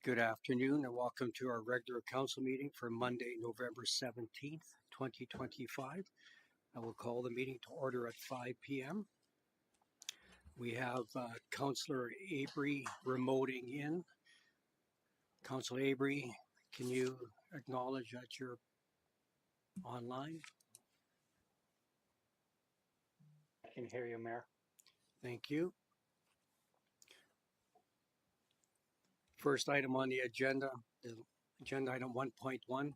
Good afternoon and welcome to our regular council meeting for Monday, November 17th, 2025. I will call the meeting to order at 5 p.m. We have Councillor Avery remoting in. Councillor Avery, can you acknowledge that you're online? I can hear you, Mayor. Thank you. First item on the agenda is agenda item 1.1,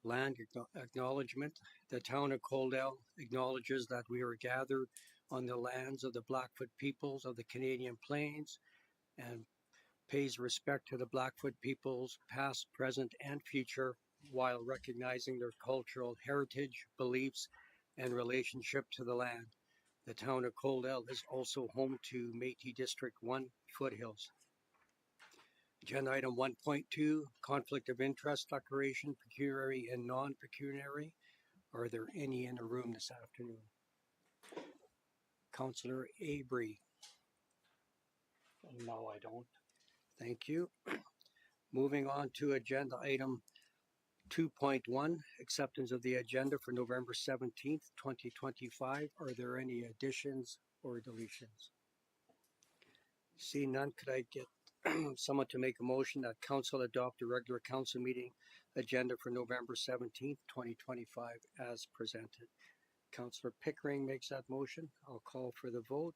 Land Acknowledgement. The town of Coldell acknowledges that we are gathered on the lands of the Blackfoot peoples of the Canadian Plains and pays respect to the Blackfoot peoples past, present, and future while recognizing their cultural heritage, beliefs, and relationship to the land. The town of Coldell is also home to Métis District 1 Foothills. Agenda item 1.2, Conflict of Interest Declaration, Pecuniary and Non-pecuniary. Are there any in the room this afternoon? Councillor Avery. No, I don't. Thank you. Moving on to agenda item 2.1, acceptance of the agenda for November 17th, 2025. Are there any additions or deletions? Seeing none, could I get someone to make a motion that council adopt the regular council meeting agenda for November 17th, 2025 as presented? Councillor Pickering makes that motion. I'll call for the vote.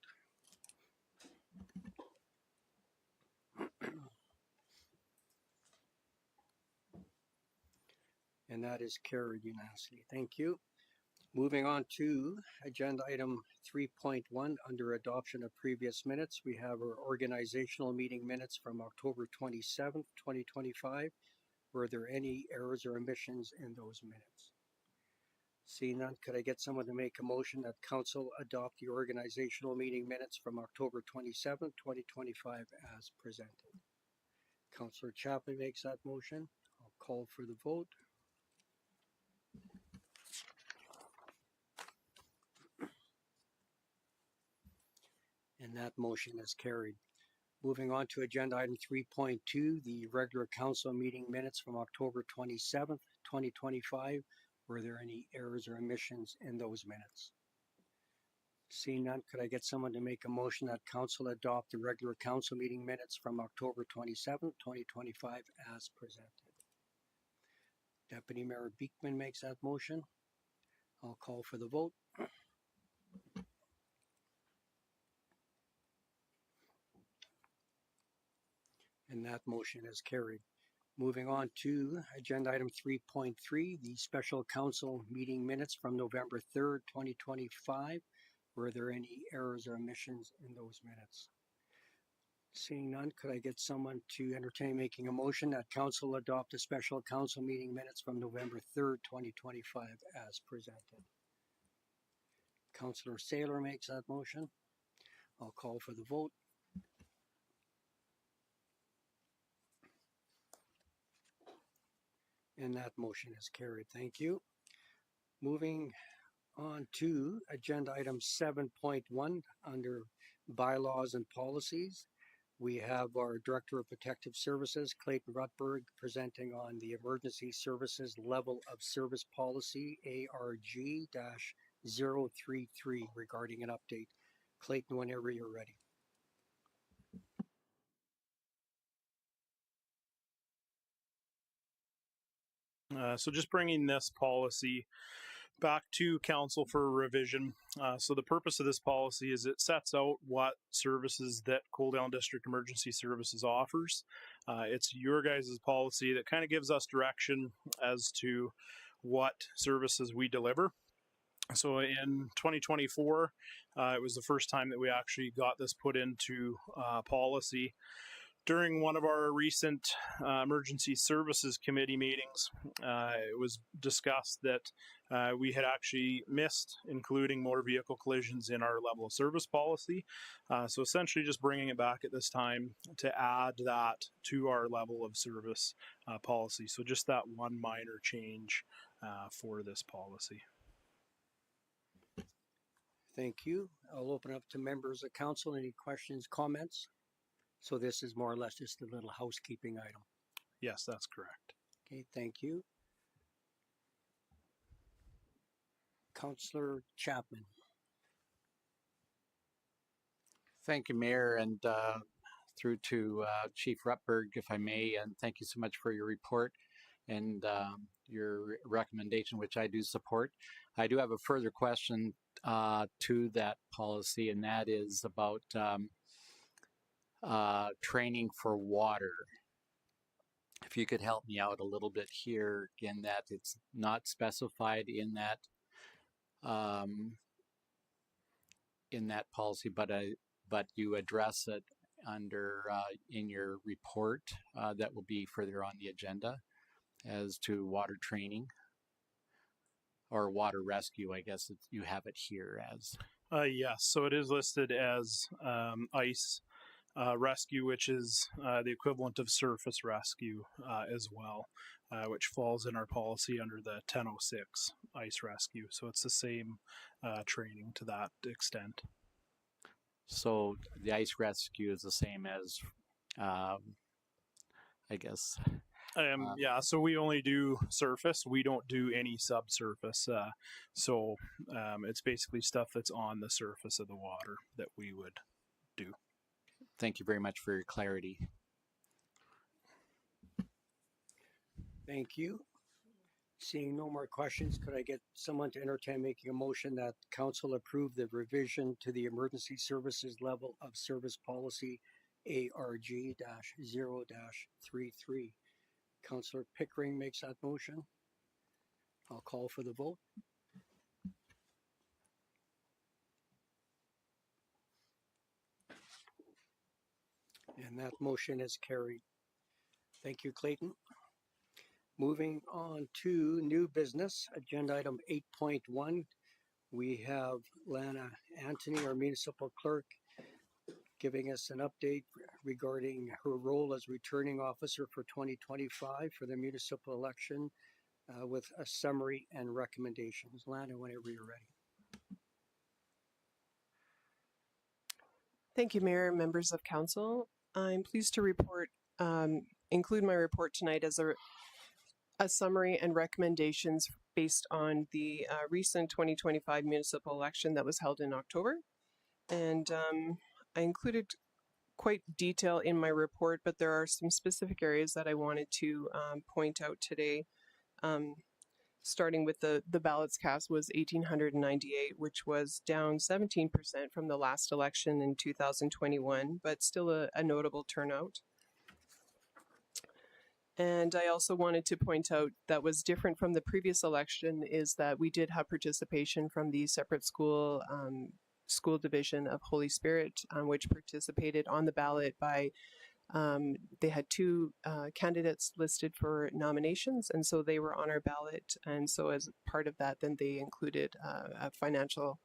And that is carried unanimously. Thank you. Moving on to agenda item 3.1 under adoption of previous minutes. We have our organizational meeting minutes from October 27th, 2025. Were there any errors or omissions in those minutes? Seeing none, could I get someone to make a motion that council adopt the organizational meeting minutes from October 27th, 2025 as presented? Councillor Chapman makes that motion. I'll call for the vote. And that motion is carried. Moving on to agenda item 3.2, the regular council meeting minutes from October 27th, 2025. Were there any errors or omissions in those minutes? Seeing none, could I get someone to make a motion that council adopt the regular council meeting minutes from October 27th, 2025 as presented? Deputy Mayor Beekman makes that motion. I'll call for the vote. And that motion is carried. Moving on to agenda item 3.3, the special council meeting minutes from November 3rd, 2025. Were there any errors or omissions in those minutes? Seeing none, could I get someone to entertain making a motion that council adopt the special council meeting minutes from November 3rd, 2025 as presented? Councillor Saylor makes that motion. I'll call for the vote. And that motion is carried. Thank you. Moving on to agenda item 7.1 under bylaws and policies. We have our Director of Protective Services, Clayton Rutberg, presenting on the Emergency Services Level of Service Policy, ARG-033, regarding an update. Clayton, whenever you're ready. So just bringing this policy back to council for revision. So the purpose of this policy is it sets out what services that Coldell District Emergency Services offers. It's your guys' policy that kind of gives us direction as to what services we deliver. So in 2024, it was the first time that we actually got this put into policy. During one of our recent Emergency Services Committee meetings, it was discussed that we had actually missed including motor vehicle collisions in our level of service policy. So essentially just bringing it back at this time to add that to our level of service policy. So just that one minor change for this policy. Thank you. I'll open up to members of council. Any questions, comments? So this is more or less just a little housekeeping item. Yes, that's correct. Okay, thank you. Councillor Chapman. Thank you, Mayor, and through to Chief Rutberg, if I may, and thank you so much for your report and your recommendation, which I do support. I do have a further question to that policy, and that is about training for water. If you could help me out a little bit here, in that it's not specified in that policy, but you address it under in your report that will be further on the agenda as to water training or water rescue. I guess you have it here as. Yes, so it is listed as ice rescue, which is the equivalent of surface rescue as well, which falls in our policy under the 1006 ice rescue. So it's the same training to that extent. So the ice rescue is the same as, I guess. Yeah, so we only do surface. We don't do any subsurface. So it's basically stuff that's on the surface of the water that we would do. Thank you very much for your clarity. Thank you. Seeing no more questions, could I get someone to entertain making a motion that council approve the revision to the emergency services level of service policy ARG-0-33? Councillor Pickering makes that motion. I'll call for the vote. And that motion is carried. Thank you, Clayton. Moving on to new business, agenda item 8.1. We have Lana Antony, our municipal clerk, giving us an update regarding her role as returning officer for 2025 for the municipal election with a summary and recommendations. Lana, whenever you're ready. Thank you, Mayor and members of council. I'm pleased to include my report tonight as a summary and recommendations based on the recent 2025 municipal election that was held in October. And I included quite detail in my report, but there are some specific areas that I wanted to point out today. Starting with the ballots cast was 1,898, which was down 17% from the last election in 2021, but still a notable turnout. And I also wanted to point out that was different from the previous election is that we did have participation from the separate school division of Holy Spirit, which participated on the ballot by, they had two candidates listed for nominations, and so they were on our ballot. And so as part of that, then they included a financial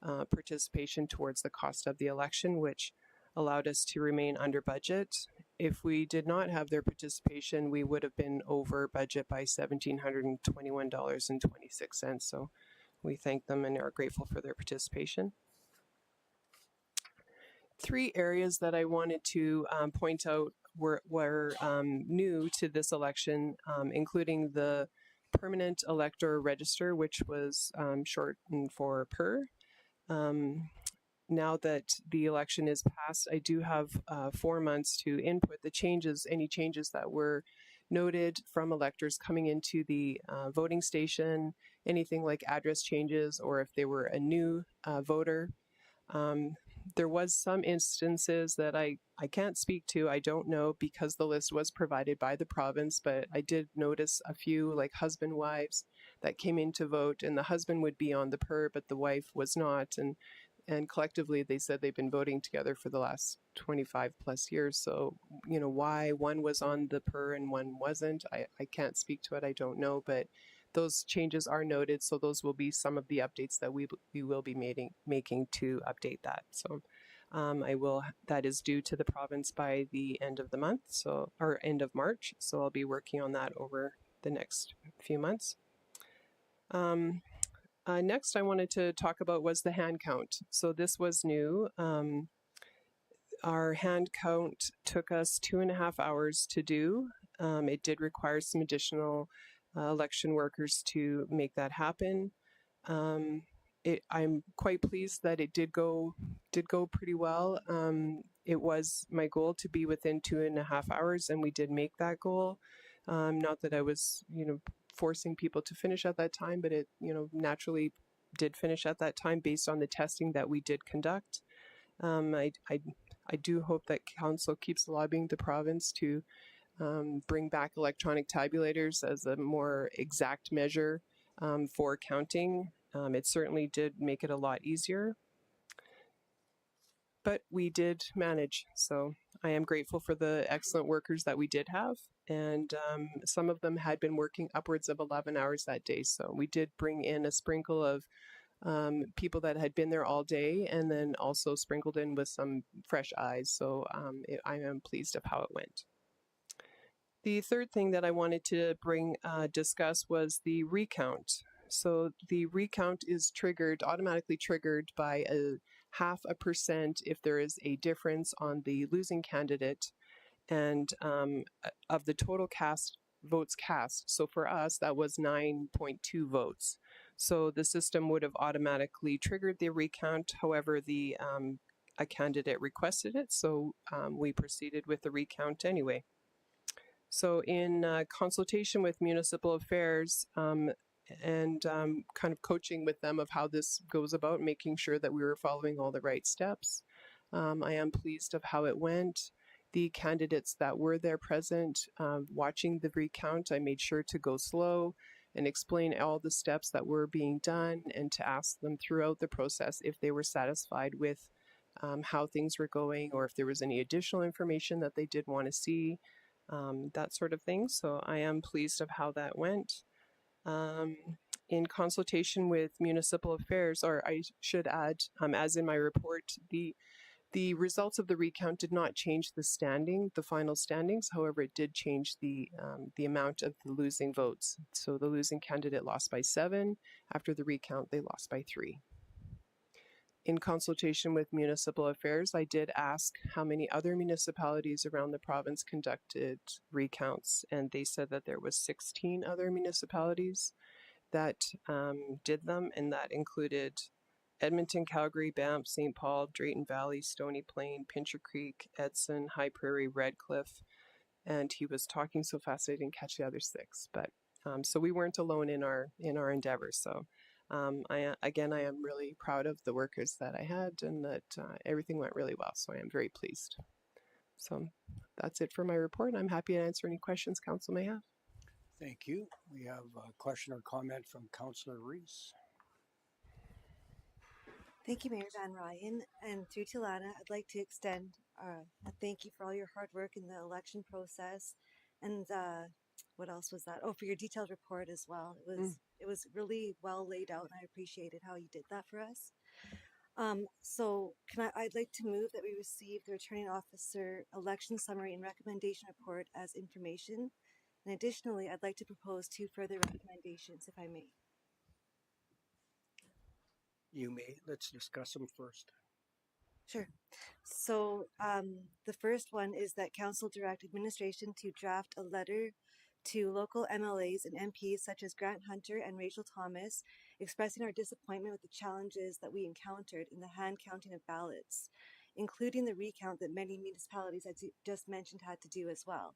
participation towards the cost of the election, which allowed us to remain under budget. If we did not have their participation, we would have been over budget by $1,721.26. So we thank them and are grateful for their participation. Three areas that I wanted to point out were new to this election, including the permanent elector register, which was shortened for PER. Now that the election is passed, I do have 4 months to input the changes, any changes that were noted from electors coming into the voting station, anything like address changes, or if they were a new voter. There was some instances that I can't speak to, I don't know, because the list was provided by the province, but I did notice a few like husband wives that came in to vote, and the husband would be on the PER, but the wife was not, and collectively they said they've been voting together for the last 25 plus years. So, you know, why one was on the PER and one wasn't, I can't speak to it, I don't know, but those changes are noted, so those will be some of the updates that we will be making to update that. So that is due to the province by the end of the month, or end of March, so I'll be working on that over the next few months. Next I wanted to talk about was the hand count. So this was new. Our hand count took us 2.5 hours to do. It did require some additional election workers to make that happen. I'm quite pleased that it did go pretty well. It was my goal to be within 2.5 hours, and we did make that goal. Not that I was, forcing people to finish at that time, but it, naturally did finish at that time based on the testing that we did conduct. I do hope that council keeps lobbying the province to bring back electronic tabulators as a more exact measure for counting. It certainly did make it a lot easier, but we did manage. So I am grateful for the excellent workers that we did have. And some of them had been working upwards of 11 hours that day. So we did bring in a sprinkle of people that had been there all day, and then also sprinkled in with some fresh eyes. So I am pleased of how it went. The third thing that I wanted to discuss was the recount. So the recount is automatically triggered by 0.5% if there is a difference on the losing candidate and of the total votes cast. So for us, that was 9.2 votes. So the system would have automatically triggered the recount. However, a candidate requested it, so we proceeded with the recount anyway. So in consultation with Municipal Affairs and kind of coaching with them of how this goes about, making sure that we were following all the right steps, I am pleased of how it went. The candidates that were there present, watching the recount, I made sure to go slow and explain all the steps that were being done, and to ask them throughout the process if they were satisfied with how things were going, or if there was any additional information that they did want to see, that sort of thing. So I am pleased of how that went. In consultation with Municipal Affairs, or I should add, as in my report, the results of the recount did not change the final standings. However, it did change the amount of the losing votes. So the losing candidate lost by 7. After the recount, they lost by 3. In consultation with Municipal Affairs, I did ask how many other municipalities around the province conducted recounts, and they said that there was 16 other municipalities that did them, and that included Edmonton, Calgary, Banff, St. Paul, Drayton Valley, Stony Plain, Pincher Creek, Edson, High Prairie, Redcliffe, and he was talking so fast I didn't catch the other 6. But so we weren't alone in our endeavors. So I am really proud of the workers that I had, and that everything went really well. So I am very pleased. So that's it for my report. I'm happy to answer any questions council may have. Thank you. We have a question or comment from Councillor Reese. Thank you, Mayor Van Ryan, and through to Lana, I'd like to extend a thank you for all your hard work in the election process, and what else was that? Oh, for your detailed report as well. It was really well laid out, and I appreciated how you did that for us. So I'd like to move that we receive the returning officer election summary and recommendation report as information, and additionally, I'd like to propose 2 further recommendations, if I may. You may. Let's discuss them first. Sure. So the first one is that Council direct administration to draft a letter to local MLAs and MPs such as Grant Hunter and Rachel Thomas, expressing our disappointment with the challenges that we encountered in the hand counting of ballots, including the recount that many municipalities, as you just mentioned, had to do as well.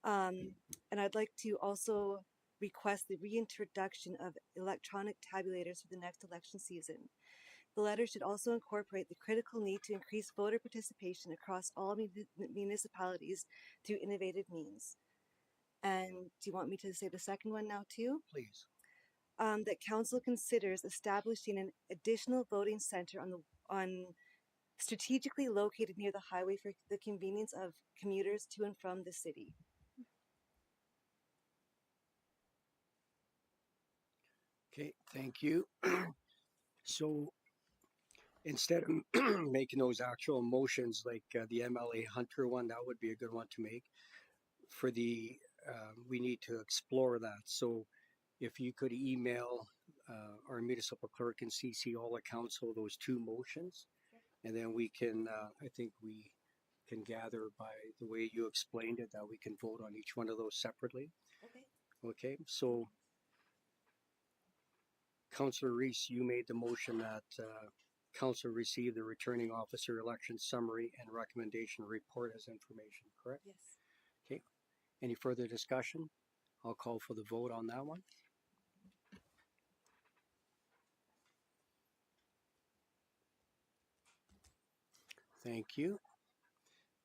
And I'd like to also request the reintroduction of electronic tabulators for the next election season. The letter should also incorporate the critical need to increase voter participation across all municipalities through innovative means. And do you want me to say the second one now too? Please. That council considers establishing an additional voting center on strategically located near the highway for the convenience of commuters to and from the city. Okay, thank you. So instead of making those actual motions like the MLA Hunter one, that would be a good one to make. For the, we need to explore that. So if you could email our municipal clerk and CC all the council those 2 motions, and then we can, I think we can gather by the way you explained it that we can vote on each one of those separately. Okay. Okay, so Councillor Reese, you made the motion that council receive the returning officer election summary and recommendation report as information, correct? Yes. Okay, any further discussion? I'll call for the vote on that one. Thank you.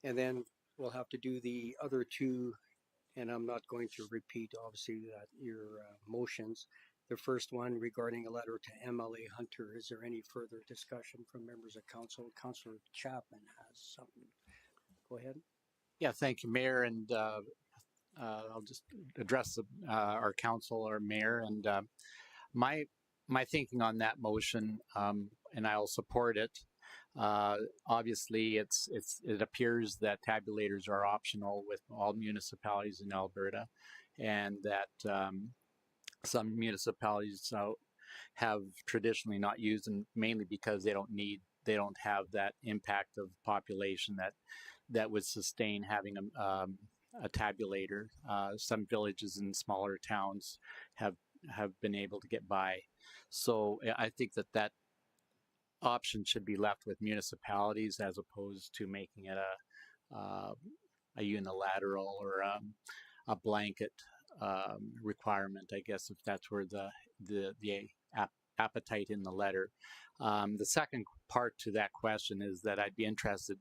And then we'll have to do the other two, and I'm not going to repeat obviously that your motions. The first one regarding a letter to MLA Hunter. Is there any further discussion from members of council? Councillor Chapman has something. Go ahead. Yeah, thank you, Mayor, and I'll just address our council, our mayor, and my thinking on that motion, and I'll support it. Obviously, it appears that tabulators are optional with all municipalities in Alberta, and that some municipalities have traditionally not used them, mainly because they don't have that impact of population that would sustain having a tabulator. Some villages and smaller towns have been able to get by. So I think that option should be left with municipalities as opposed to making it a unilateral or a blanket requirement, I guess, if that's where the appetite in the letter. The second part to that question is that I'd be interested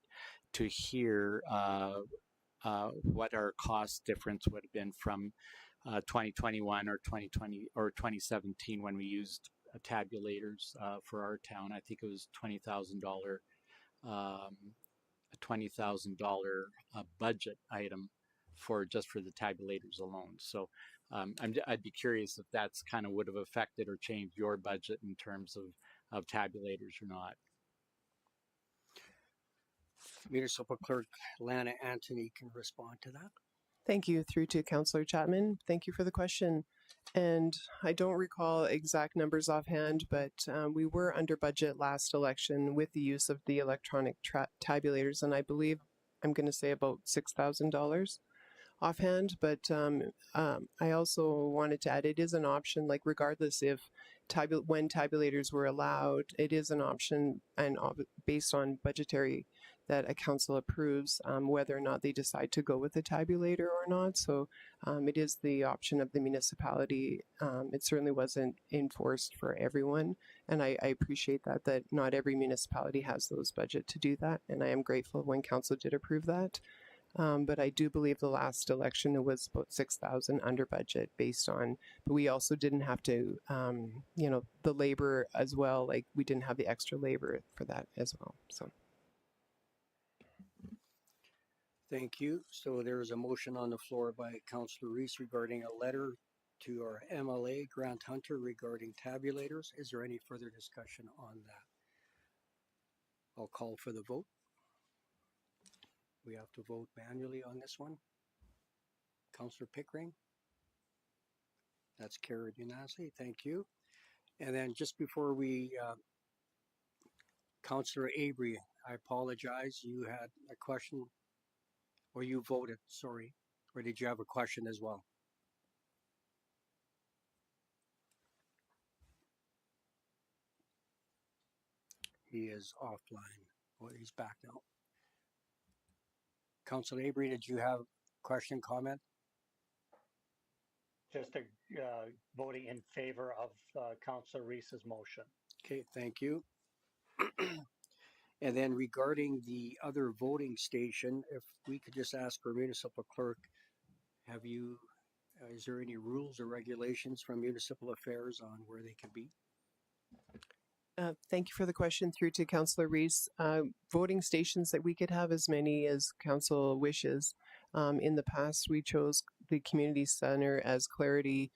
to hear what our cost difference would have been from 2021 or 2020 or 2017 when we used tabulators for our town. I think it was $20,000, a $20,000 budget item for the tabulators alone. So I'd be curious if that's kind of would have affected or changed your budget in terms of tabulators or not. Municipal Clerk Lana Antony can respond to that. Thank you. Through to Councillor Chapman. Thank you for the question. And I don't recall exact numbers offhand, but we were under budget last election with the use of the electronic tabulators, and I believe I'm going to say about $6,000 offhand. But I also wanted to add, it is an option, like regardless if when tabulators were allowed, it is an option and based on budgetary that a council approves whether or not they decide to go with a tabulator or not. So it is the option of the municipality. It certainly wasn't enforced for everyone. And I appreciate that not every municipality has those budget to do that. And I am grateful when council did approve that. But I do believe the last election it was about 6,000 under budget based on, but we also didn't have to, the labor as well. Like we didn't have the extra labor for that as well. So. Thank you. So there is a motion on the floor by Councillor Reese regarding a letter to our MLA Grant Hunter regarding tabulators. Is there any further discussion on that? I'll call for the vote. We have to vote manually on this one. Councillor Pickering? That's carried unanimously. Thank you. And then just before we, Councillor Avery, I apologize. You had a question, or you voted, sorry. Or did you have a question as well? He is offline. Well, he's back now. Councillor Avery, did you have a question, comment? Just voting in favor of Councillor Reese's motion. Okay, thank you. And then regarding the other voting station, if we could just ask our municipal clerk, is there any rules or regulations from municipal affairs on where they can be? Thank you for the question. Through to Councillor Reese. Voting stations that we could have as many as council wishes. In the past, we chose the community center as clarity.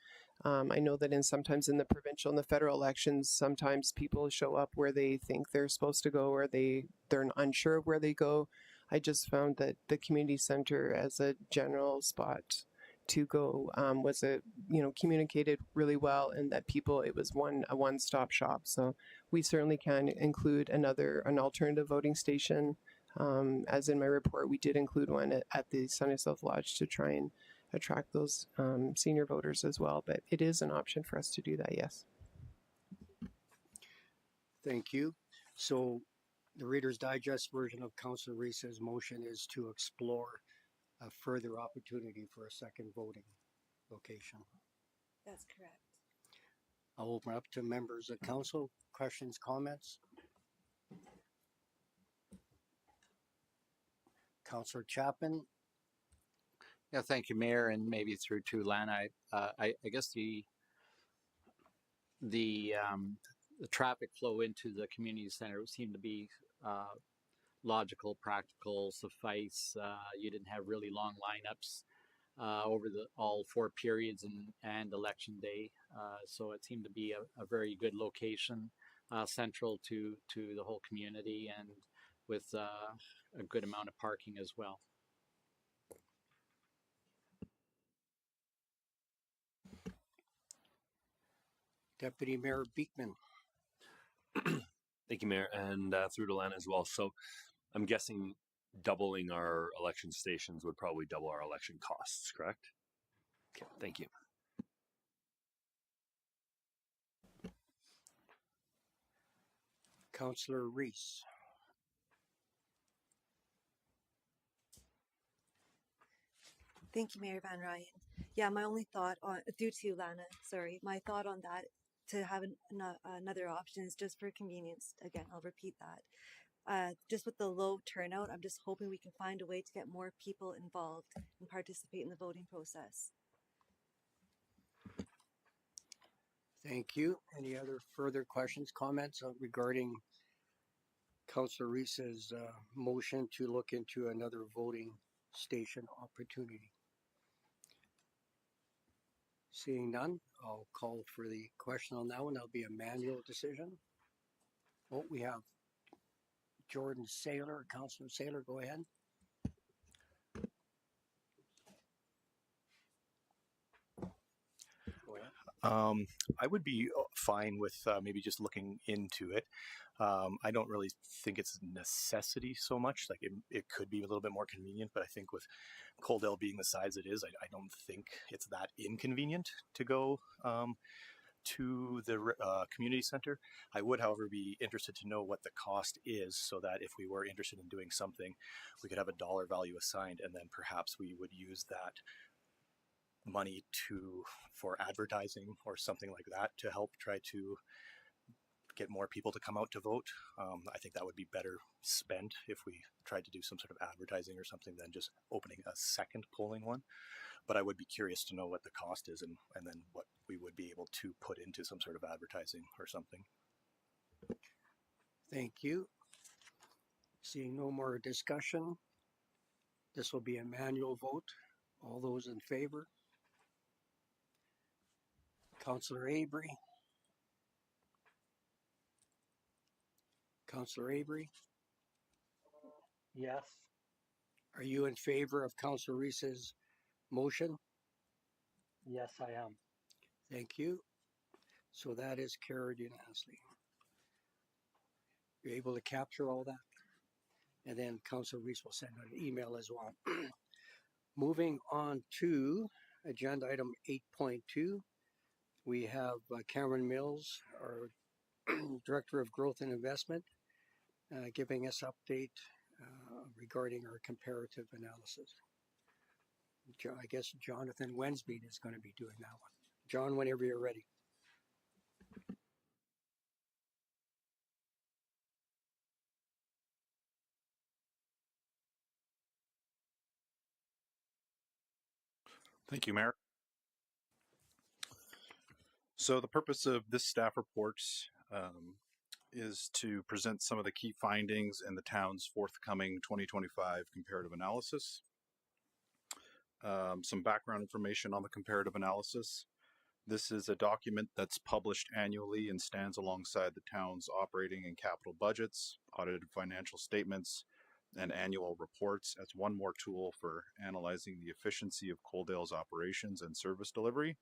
I know that sometimes in the provincial and the federal elections, sometimes people show up where they think they're supposed to go, or they're unsure of where they go. I just found that the community center as a general spot to go was communicated really well, and that it was a one-stop shop. So we certainly can include an alternative voting station As in my report, we did include one at the Sunny South Lodge to try and attract those senior voters as well. But it is an option for us to do that, yes. Thank you. So the Reader's Digest version of Councillor Reese's motion is to explore a further opportunity for a second voting location. That's correct. I'll open up to members of council. Questions, comments? Councillor Chapman. Yeah, thank you, Mayor, and maybe through to Lana. I guess the traffic flow into the community center seemed to be logical, practical, suffice. You didn't have really long lineups over the all 4 periods and election day, so it seemed to be a very good location, central to the whole community, and with a good amount of parking as well. Deputy Mayor Beekman. Thank you, Mayor, and through to Lana as well. So I'm guessing doubling our election stations would probably double our election costs, correct? Okay, thank you. Councillor Reese. Thank you, Mayor Van Ryan. Yeah, my only thought on, due to Lana, sorry, my thought on that, to have another option is just for convenience. Again, I'll repeat that. Just with the low turnout, I'm just hoping we can find a way to get more people involved and participate in the voting process. Thank you. Any other further questions, comments regarding Councillor Reese's motion to look into another voting station opportunity? Seeing none, I'll call for the question on that one. That'll be a manual decision. Oh, we have Jordan Saylor, Councillor Saylor, go ahead. Go ahead. I would be fine with maybe just looking into it. I don't really think it's a necessity so much. Like it could be a little bit more convenient, but I think with Coaldale being the size it is, I don't think it's that inconvenient to go to the community center. I would, however, be interested to know what the cost is, so that if we were interested in doing something, we could have a dollar value assigned, and then perhaps we would use that money for advertising or something like that to help try to get more people to come out to vote. I think that would be better spent if we tried to do some sort of advertising or something than just opening a second polling one. But I would be curious to know what the cost is and then what we would be able to put into some sort of advertising or something. Thank you. Seeing no more discussion, this will be a manual vote. All those in favor? Councillor Avery. Councillor Avery, Yes. are you in favor of Councillor Reese's motion? Yes, I am. Thank you. So that is carried unanimously. You're able to capture all that? And then Councillor Reese will send out an email as well. Moving on to agenda item 8.2, we have Cameron Mills, our Director of Growth and Investment, giving us update regarding our comparative analysis. I guess Jonathan Wensveen is going to be doing that one. John, whenever you're ready. Thank you, Mayor. So the purpose of this staff report is to present some of the key findings in the town's forthcoming 2025 comparative analysis. Some background information on the comparative analysis. This is a document that's published annually and stands alongside the town's operating and capital budgets, audited financial statements, and annual reports as one more tool for analyzing the efficiency of Coaldale's operations and service delivery.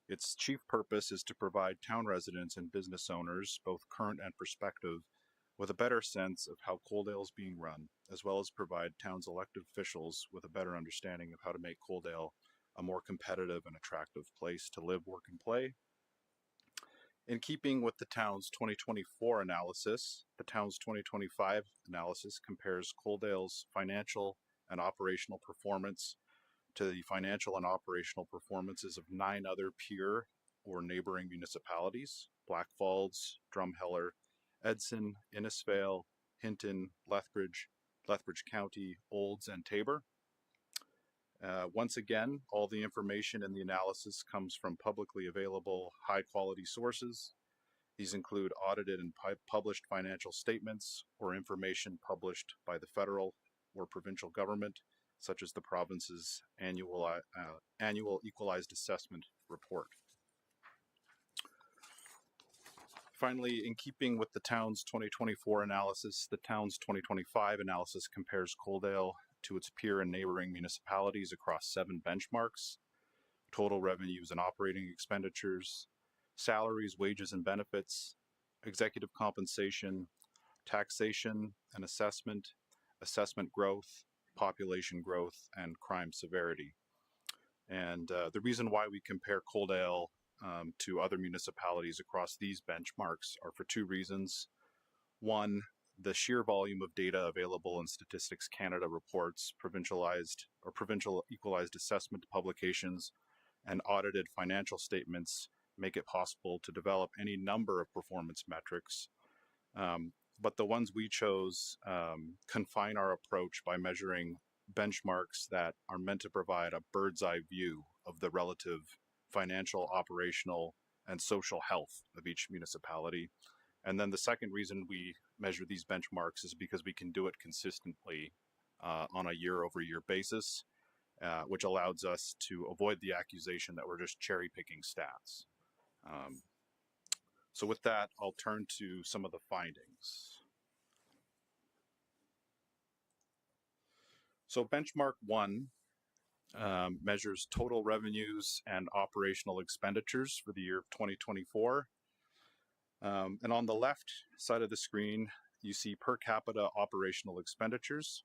Its chief purpose is to provide town residents and business owners, both current and prospective, with a better sense of how Coaldale is being run, as well as provide town's elected officials with a better understanding of how to make Coaldale a more competitive and attractive place to live, work, and play. In keeping with the town's 2024 analysis, the town's 2025 analysis compares Coaldale's financial and operational performance to the financial and operational performances of 9 other peer or neighboring municipalities: Blackfalds, Drumheller, Edson, Innisfail, Hinton, Lethbridge County, Olds, and Tabor. Once again, all the information in the analysis comes from publicly available high-quality sources. These include audited and published financial statements or information published by the federal or provincial government, such as the province's annual Equalized Assessment Report. Finally, in keeping with the town's 2024 analysis, the town's 2025 analysis compares Coaldale to its peer and neighboring municipalities across 7 benchmarks: total revenues and operating expenditures, salaries, wages and benefits, executive compensation, taxation and assessment, assessment growth, population growth, and crime severity. And the reason why we compare Coaldale to other municipalities across these benchmarks are for 2 reasons. One, the sheer volume of data available in Statistics Canada reports, provincial equalized assessment publications, and audited financial statements make it possible to develop any number of performance metrics. But the ones we chose confine our approach by measuring benchmarks that are meant to provide a bird's eye view of the relative financial, operational, and social health of each municipality. And then the second reason we measure these benchmarks is because we can do it consistently on a year-over-year basis, which allows us to avoid the accusation that we're just cherry-picking stats. So with that, I'll turn to some of the findings. So benchmark 1 measures total revenues and operational expenditures for the year of 2024. And on the left side of the screen, you see per capita operational expenditures.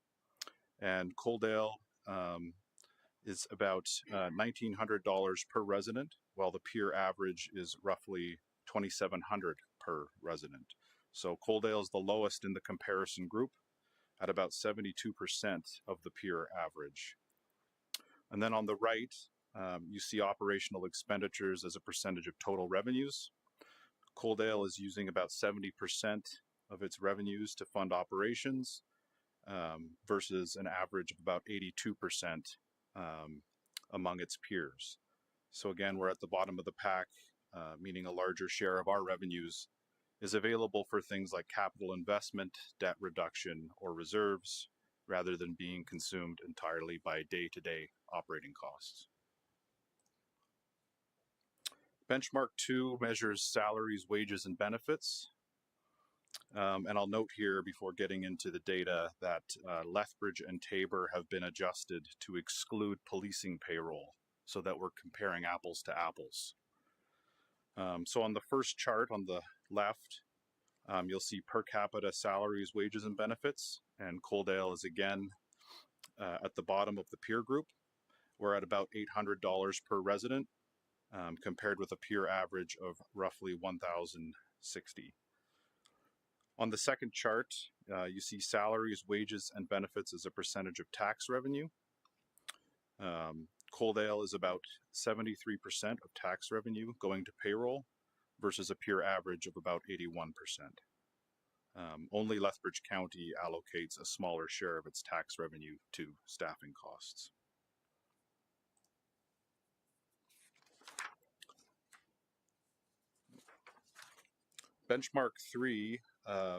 And Coaldale is about $1,900 per resident, while the peer average is roughly $2,700 per resident. So Coaldale is the lowest in the comparison group at about 72% of the peer average. And then on the right, you see operational expenditures as a percentage of total revenues. Coaldale is using about 70% of its revenues to fund operations versus an average of about 82% among its peers. So again, we're at the bottom of the pack, meaning a larger share of our revenues is available for things like capital investment, debt reduction, or reserves, rather than being consumed entirely by day-to-day operating costs. Benchmark 2 measures salaries, wages, and benefits. And I'll note here before getting into the data that Lethbridge and Tabor have been adjusted to exclude policing payroll so that we're comparing apples to apples. So on the first chart on the left, you'll see per capita salaries, wages, and benefits. And Coaldale is again at the bottom of the peer group. We're at about $800 per resident, compared with a peer average of roughly $1,060. On the second chart, you see salaries, wages, and benefits as a percentage of tax revenue. Coaldale is about 73% of tax revenue going to payroll versus a peer average of about 81%. Only Lethbridge County allocates a smaller share of its tax revenue to staffing costs. Benchmark 3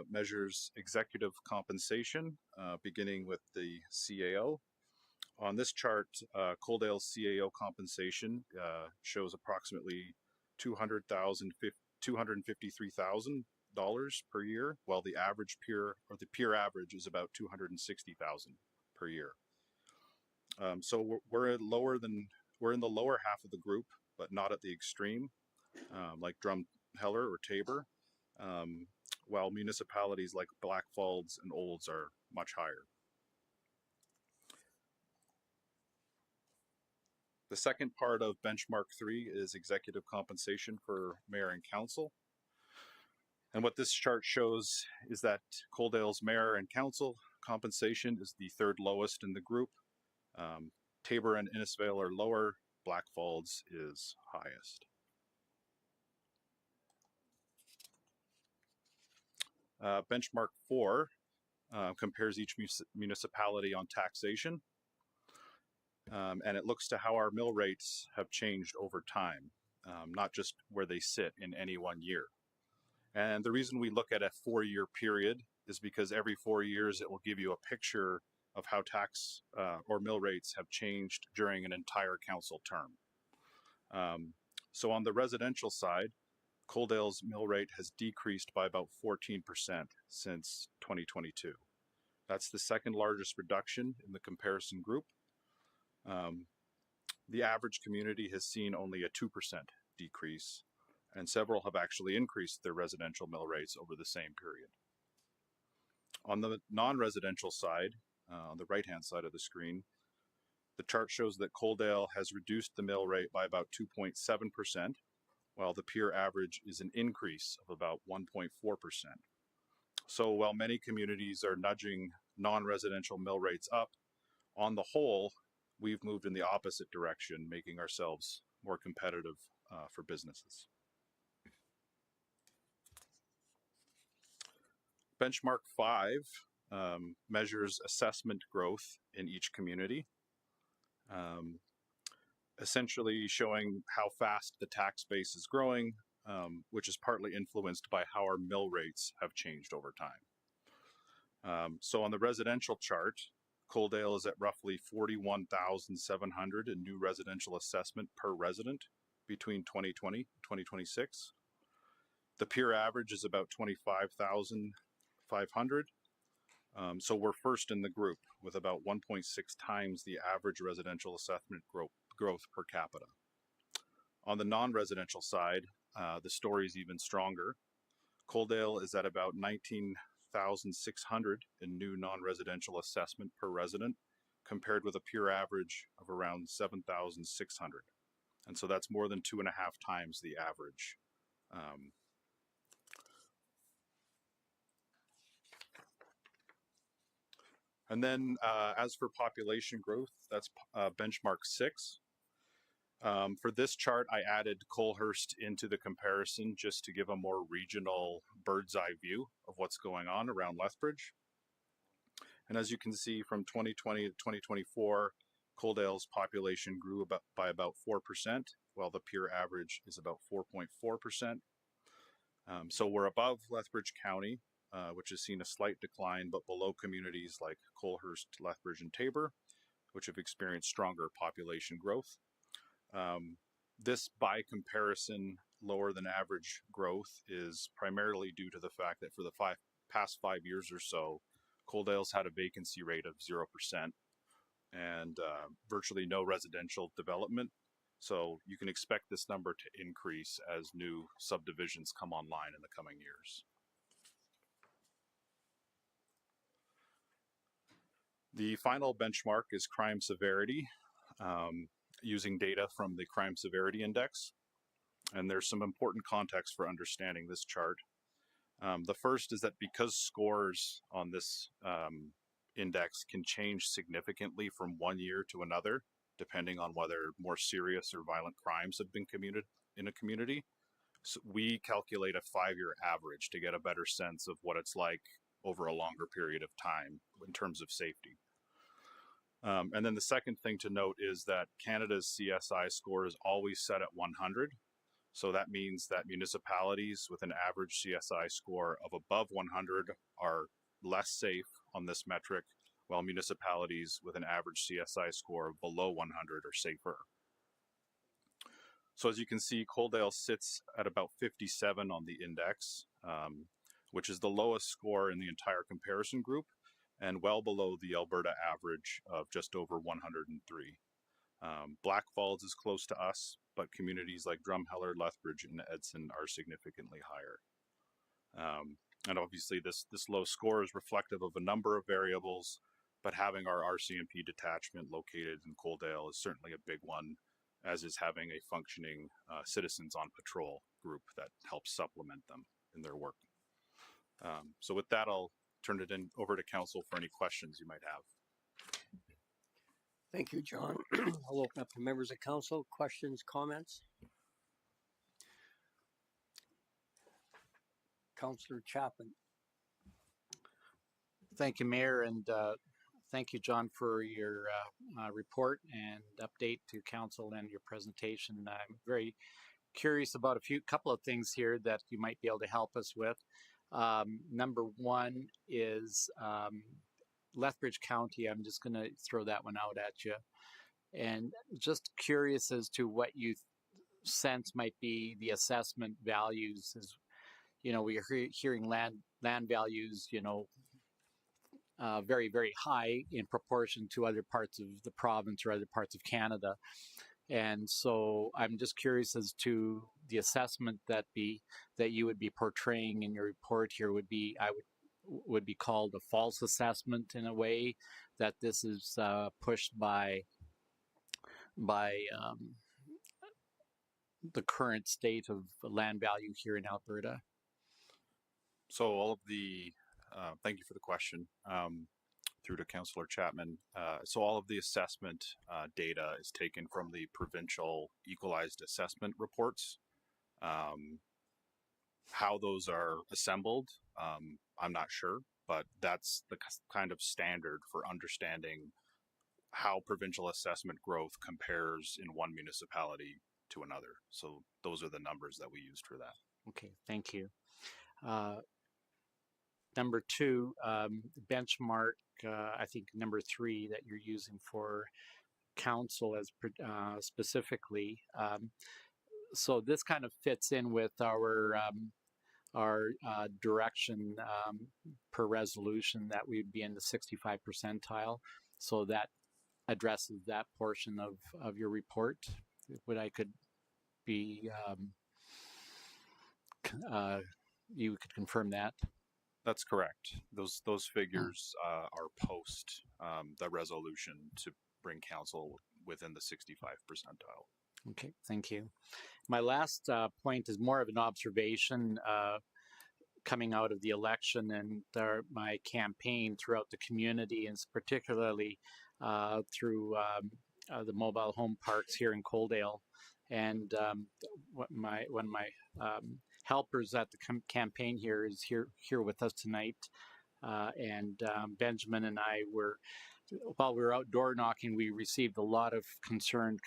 measures executive compensation, beginning with the CAO. On this chart, Coaldale's CAO compensation shows approximately $253,000 per year, while the average peer average is about $260,000 per year. So we're in the lower half of the group, but not at the extreme, like Drumheller or Tabor. while municipalities like Blackfalds and Olds are much higher. The second part of benchmark 3 is executive compensation for mayor and council. And what this chart shows is that Coaldale's mayor and council compensation is the third lowest in the group. Tabor and Innisfail are lower, Blackfalds is highest. Benchmark 4 compares each municipality on taxation. And it looks to how our mill rates have changed over time, not just where they sit in any one year. And the reason we look at a 4-year period is because every 4 years it will give you a picture of how tax or mill rates have changed during an entire council term. So on the residential side, Coaldale's mill rate has decreased by about 14% since 2022. That's the second largest reduction in the comparison group. The average community has seen only a 2% decrease, and several have actually increased their residential mill rates over the same period. On the non-residential side, on the right-hand side of the screen, the chart shows that Coaldale has reduced the mill rate by about 2.7%, while the peer average is an increase of about 1.4%. So while many communities are nudging non-residential mill rates up, on the whole, we've moved in the opposite direction, making ourselves more competitive for businesses. Benchmark 5 measures assessment growth in each community, essentially showing how fast the tax base is growing, which is partly influenced by how our mill rates have changed over time. So on the residential chart, Coaldale is at roughly $41,700 in new residential assessment per resident between 2020 and 2026. The peer average is about $25,500. So we're first in the group with about 1.6 times the average residential assessment growth per capita. On the non-residential side, the story is even stronger. Coaldale is at about $19,600 in new non-residential assessment per resident, compared with a peer average of around $7,600. And so that's more than 2.5 times the average. And then as for population growth, that's benchmark 6. For this chart, I added Colehurst into the comparison just to give a more regional bird's eye view of what's going on around Lethbridge. And as you can see, from 2020 to 2024, Coaldale's population grew by about 4%, while the peer average is about 4.4%. So we're above Lethbridge County, which has seen a slight decline, but below communities like Colehurst, Lethbridge, and Tabor, which have experienced stronger population growth. This, by comparison, lower than average growth is primarily due to the fact that for the past 5 years or so, Coaldale's had a vacancy rate of 0% and virtually no residential development. So you can expect this number to increase as new subdivisions come online in the coming years. The final benchmark is crime severity, using data from the Crime Severity Index. And there's some important context for understanding this chart. The first is that because scores on this index can change significantly from one year to another, depending on whether more serious or violent crimes have been committed in a community, so we calculate a 5-year average to get a better sense of what it's like over a longer period of time in terms of safety. And then the second thing to note is that Canada's CSI score is always set at 100. So that means that municipalities with an average CSI score of above 100 are less safe on this metric, while municipalities with an average CSI score of below 100 are safer. So as you can see, Coaldale sits at about 57 on the index, which is the lowest score in the entire comparison group and well below the Alberta average of just over 103. Blackfalds is close to us, but communities like Drumheller, Lethbridge, and Edson are significantly higher. And obviously this low score is reflective of a number of variables, but having our RCMP detachment located in Coaldale is certainly a big one, as is having a functioning citizens on patrol group that helps supplement them in their work. So with that, I'll turn it over to council for any questions you might have. Thank you, John. I'll open up to members of council. Questions, comments? Councillor Chapman. Thank you, Mayor, and thank you, John, for your report and update to council and your presentation. I'm very curious about a couple of things here that you might be able to help us with. Number one is Lethbridge County. I'm just going to throw that one out at you. And just curious as to what you sense might be the assessment values. As you know, we're hearing land values, you know, very, very high in proportion to other parts of the province or other parts of Canada. And so I'm just curious as to the assessment that you would be portraying in your report here would be be called a false assessment in a way, that this is pushed by the current state of land value here in Alberta. So all of the, thank you for the question, through to Councillor Chapman. So all of the assessment data is taken from the provincial equalized assessment reports. How those are assembled, I'm not sure, but that's the kind of standard for understanding how provincial assessment growth compares in one municipality to another. So those are the numbers that we used for that. Okay, thank you. Number two, benchmark, I think number three that you're using for council as specifically. So this kind of fits in with our direction per resolution that we'd be in the 65 percentile. So that addresses that portion of your report. What I could be, you could confirm that. That's correct. Those figures are post the resolution to bring council within the 65 percentile. Okay, thank you. My last point is more of an observation coming out of the election and my campaign throughout the community, and particularly through the mobile home parks here in Coaldale. And one of my helpers at the campaign here is here with us tonight. And Benjamin and I while we were out door knocking, we received a lot of concerned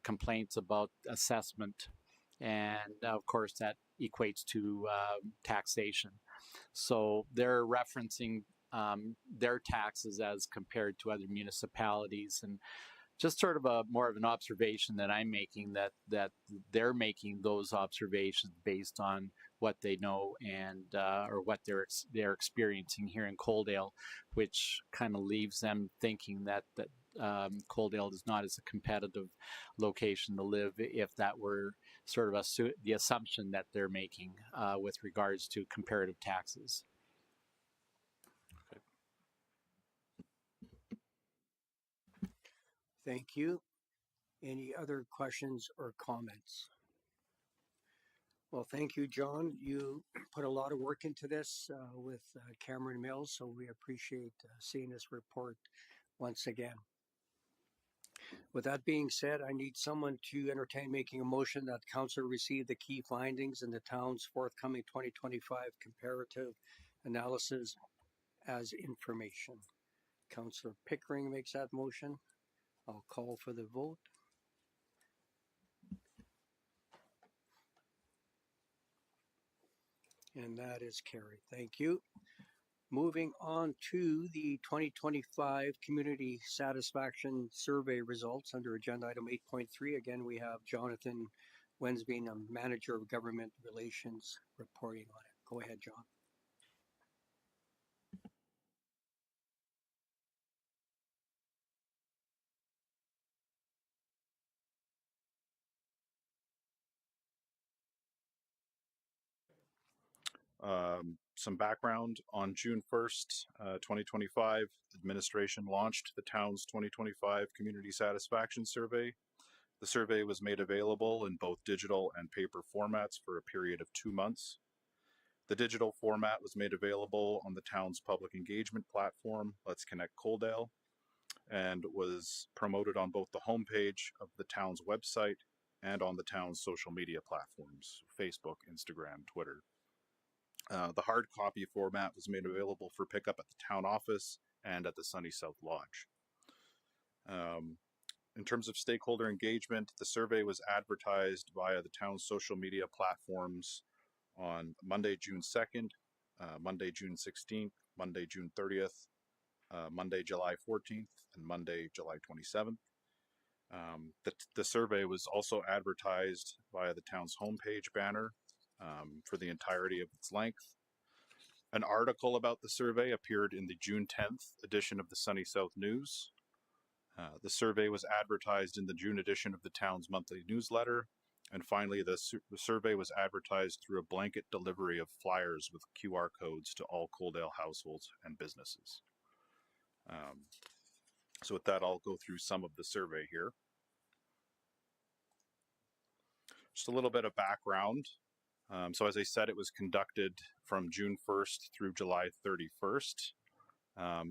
complaints about assessment. And of course, that equates to taxation. So they're referencing their taxes as compared to other municipalities, and just sort of more of an observation that I'm making, that they're making those observations based on what they know and or what they're experiencing here in Coaldale, which kind of leaves them thinking that Coaldale is not as a competitive location to live, if that were sort of the assumption that they're making with regards to comparative taxes. Thank you. Any other questions or comments? Well, thank you, John. You put a lot of work into this with Cameron Mills, so we appreciate seeing this report once again. With that being said, I need someone to entertain making a motion that council receive the key findings in the town's forthcoming 2025 comparative analysis as information. Councillor Pickering makes that motion. I'll call for the vote. And that is carried. Thank you. Moving on to the 2025 Community Satisfaction Survey results under Agenda Item 8.3. Again, we have Jonathan Wensveen, Manager of Government Relations, reporting on it. Go ahead, John. Some background: on June 1st, 2025, administration launched the town's 2025 Community Satisfaction Survey. The survey was made available in both digital and paper formats for a period of 2 months. The digital format was made available on the town's public engagement platform, Let's Connect Coaldale, and was promoted on both the homepage of the town's website and on the town's social media platforms, Facebook, Instagram, Twitter. The hard copy format was made available for pickup at the town office and at the Sunny South Lodge. In terms of stakeholder engagement, the survey was advertised via the town's social media platforms on Monday, June 2nd, Monday, June 16th, Monday, June 30th, Monday, July 14th, and Monday, July 27th. The survey was also advertised via the town's homepage banner for the entirety of its length. An article about the survey appeared in the June 10th edition of the Sunny South News. The survey was advertised in the June edition of the town's monthly newsletter. And finally, the survey was advertised through a blanket delivery of flyers with QR codes to all Coaldale households and businesses. So with that, I'll go through some of the survey here. Just a little bit of background. So as I said, it was conducted from June 1st through July 31st.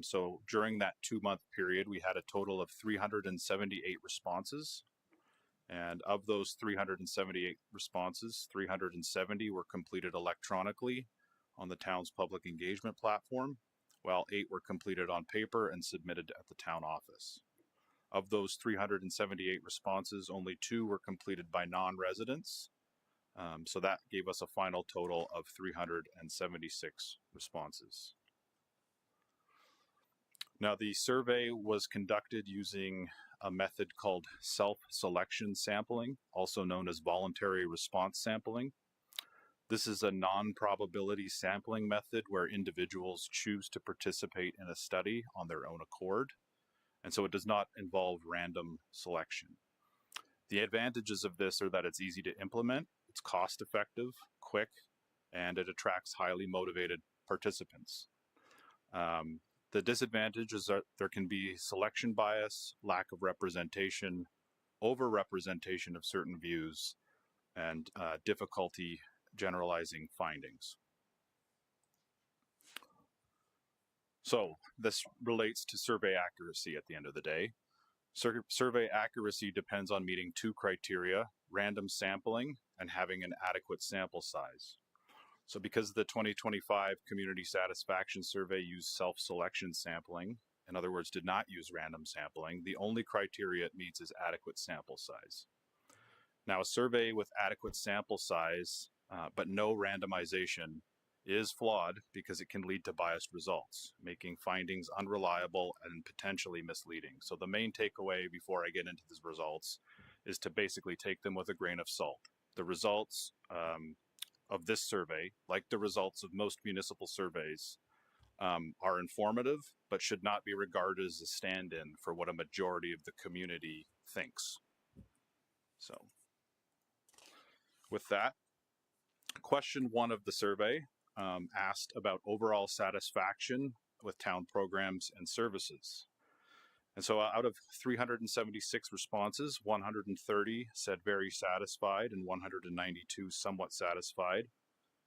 So during that 2-month period, we had a total of 378 responses. And of those 378 responses, 370 were completed electronically on the town's public engagement platform, while 8 were completed on paper and submitted at the town office. Of those 378 responses, only 2 were completed by non-residents. So that gave us a final total of 376 responses. Now, the survey was conducted using a method called self-selection sampling, also known as voluntary response sampling. This is a non-probability sampling method where individuals choose to participate in a study on their own accord, and so it does not involve random selection. The advantages of this are that it's easy to implement, it's cost-effective, quick, and it attracts highly motivated participants. The disadvantage is that there can be selection bias, lack of representation, over-representation of certain views, and difficulty generalizing findings. So this relates to survey accuracy at the end of the day. Survey accuracy depends on meeting 2 criteria: random sampling and having an adequate sample size. So because the 2025 Community Satisfaction Survey used self-selection sampling, in other words, did not use random sampling, the only criteria it meets is adequate sample size. Now, a survey with adequate sample size, but no randomization, is flawed because it can lead to biased results, making findings unreliable and potentially misleading. So the main takeaway before I get into these results is to basically take them with a grain of salt. The results of this survey, like the results of most municipal surveys, are informative, but should not be regarded as a stand-in for what a majority of the community thinks. So, with that, question 1 of the survey asked about overall satisfaction with town programs and services. And so out of 376 responses, 130 said very satisfied and 192 somewhat satisfied.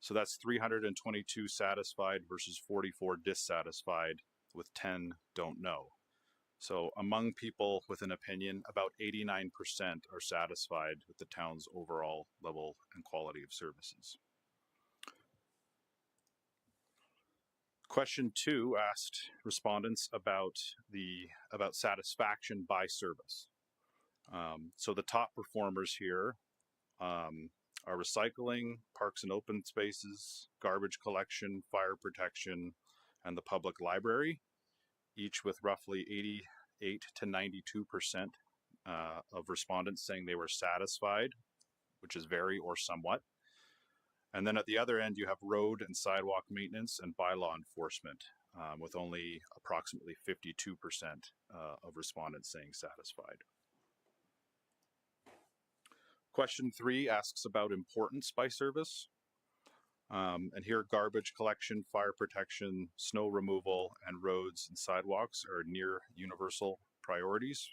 So that's 322 satisfied versus 44 dissatisfied, with 10 don't know. So among people with an opinion, about 89% are satisfied with the town's overall level and quality of services. Question 2 asked respondents about satisfaction by service. So the top performers here are recycling, parks and open spaces, garbage collection, fire protection, and the public library, each with roughly 88 to 92% of respondents saying they were satisfied, which is very or somewhat. And then at the other end, you have road and sidewalk maintenance and bylaw enforcement, with only approximately 52% of respondents saying satisfied. Question 3 asks about importance by service. And here, garbage collection, fire protection, snow removal, and roads and sidewalks are near universal priorities.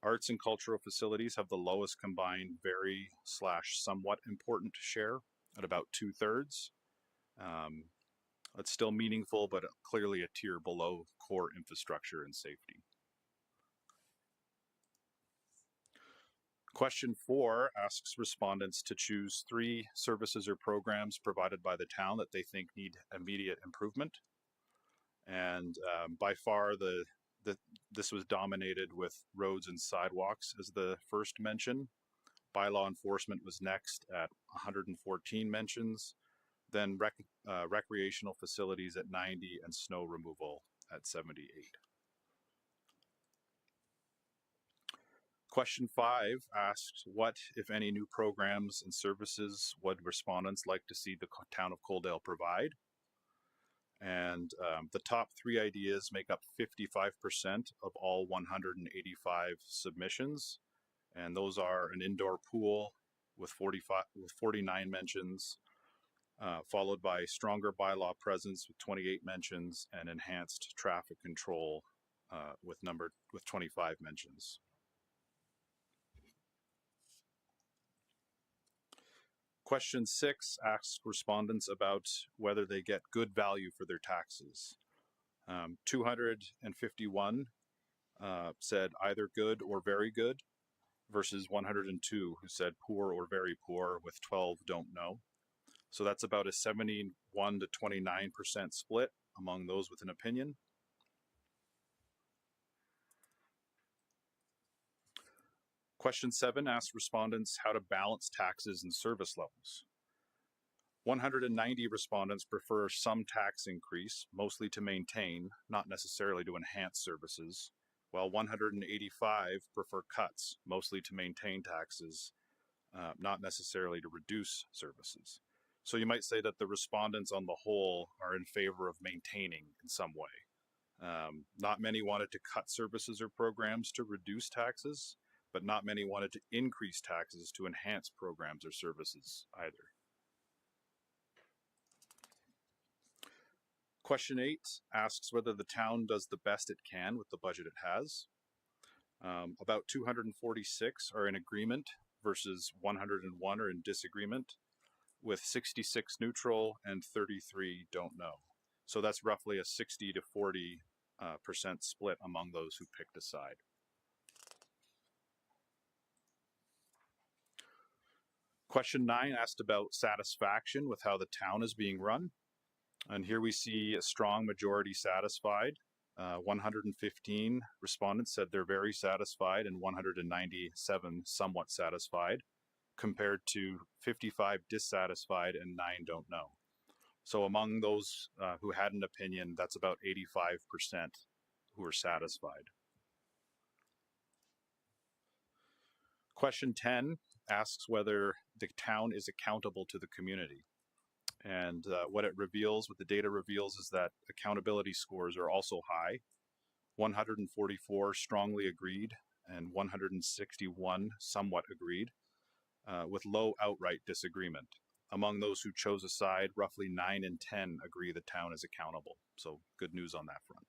Arts and cultural facilities have the lowest combined very/somewhat important share at about 2/3. It's still meaningful, but clearly a tier below core infrastructure and safety. Question 4 asks respondents to choose 3 services or programs provided by the town that they think need immediate improvement. And by far, this was dominated with roads and sidewalks as the first mention. Bylaw enforcement was next at 114 mentions, then recreational facilities at 90 and snow removal at 78. Question 5 asks, what, if any, new programs and services would respondents like to see the town of Coaldale provide? And the top 3 ideas make up 55% of all 185 submissions. And those are an indoor pool with 49 mentions, followed by stronger bylaw presence with 28 mentions, and enhanced traffic control with 25 mentions. Question 6 asks respondents about whether they get good value for their taxes. 251 said either good or very good, versus 102 who said poor or very poor, with 12 don't know. So that's about a 71 to 29% split among those with an opinion. Question 7 asks respondents how to balance taxes and service levels. 190 respondents prefer some tax increase, mostly to maintain, not necessarily to enhance services, while 185 prefer cuts, mostly to maintain taxes, not necessarily to reduce services. So you might say that the respondents on the whole are in favor of maintaining in some way. Not many wanted to cut services or programs to reduce taxes, but not many wanted to increase taxes to enhance programs or services either. Question 8 asks whether the town does the best it can with the budget it has. About 246 are in agreement versus 101 are in disagreement, with 66 neutral and 33 don't know. So that's roughly a 60 to 40% split among those who picked a side. Question 9 asked about satisfaction with how the town is being run. And here we see a strong majority satisfied. 115 respondents said they're very satisfied, and 197 somewhat satisfied, compared to 55 dissatisfied and 9 don't know. So among those who had an opinion, that's about 85% who are satisfied. Question 10 asks whether the town is accountable to the community. And what the data reveals is that accountability scores are also high. 144 strongly agreed and 161 somewhat agreed, with low outright disagreement. Among those who chose a side, roughly 9 in 10 agree the town is accountable. So good news on that front.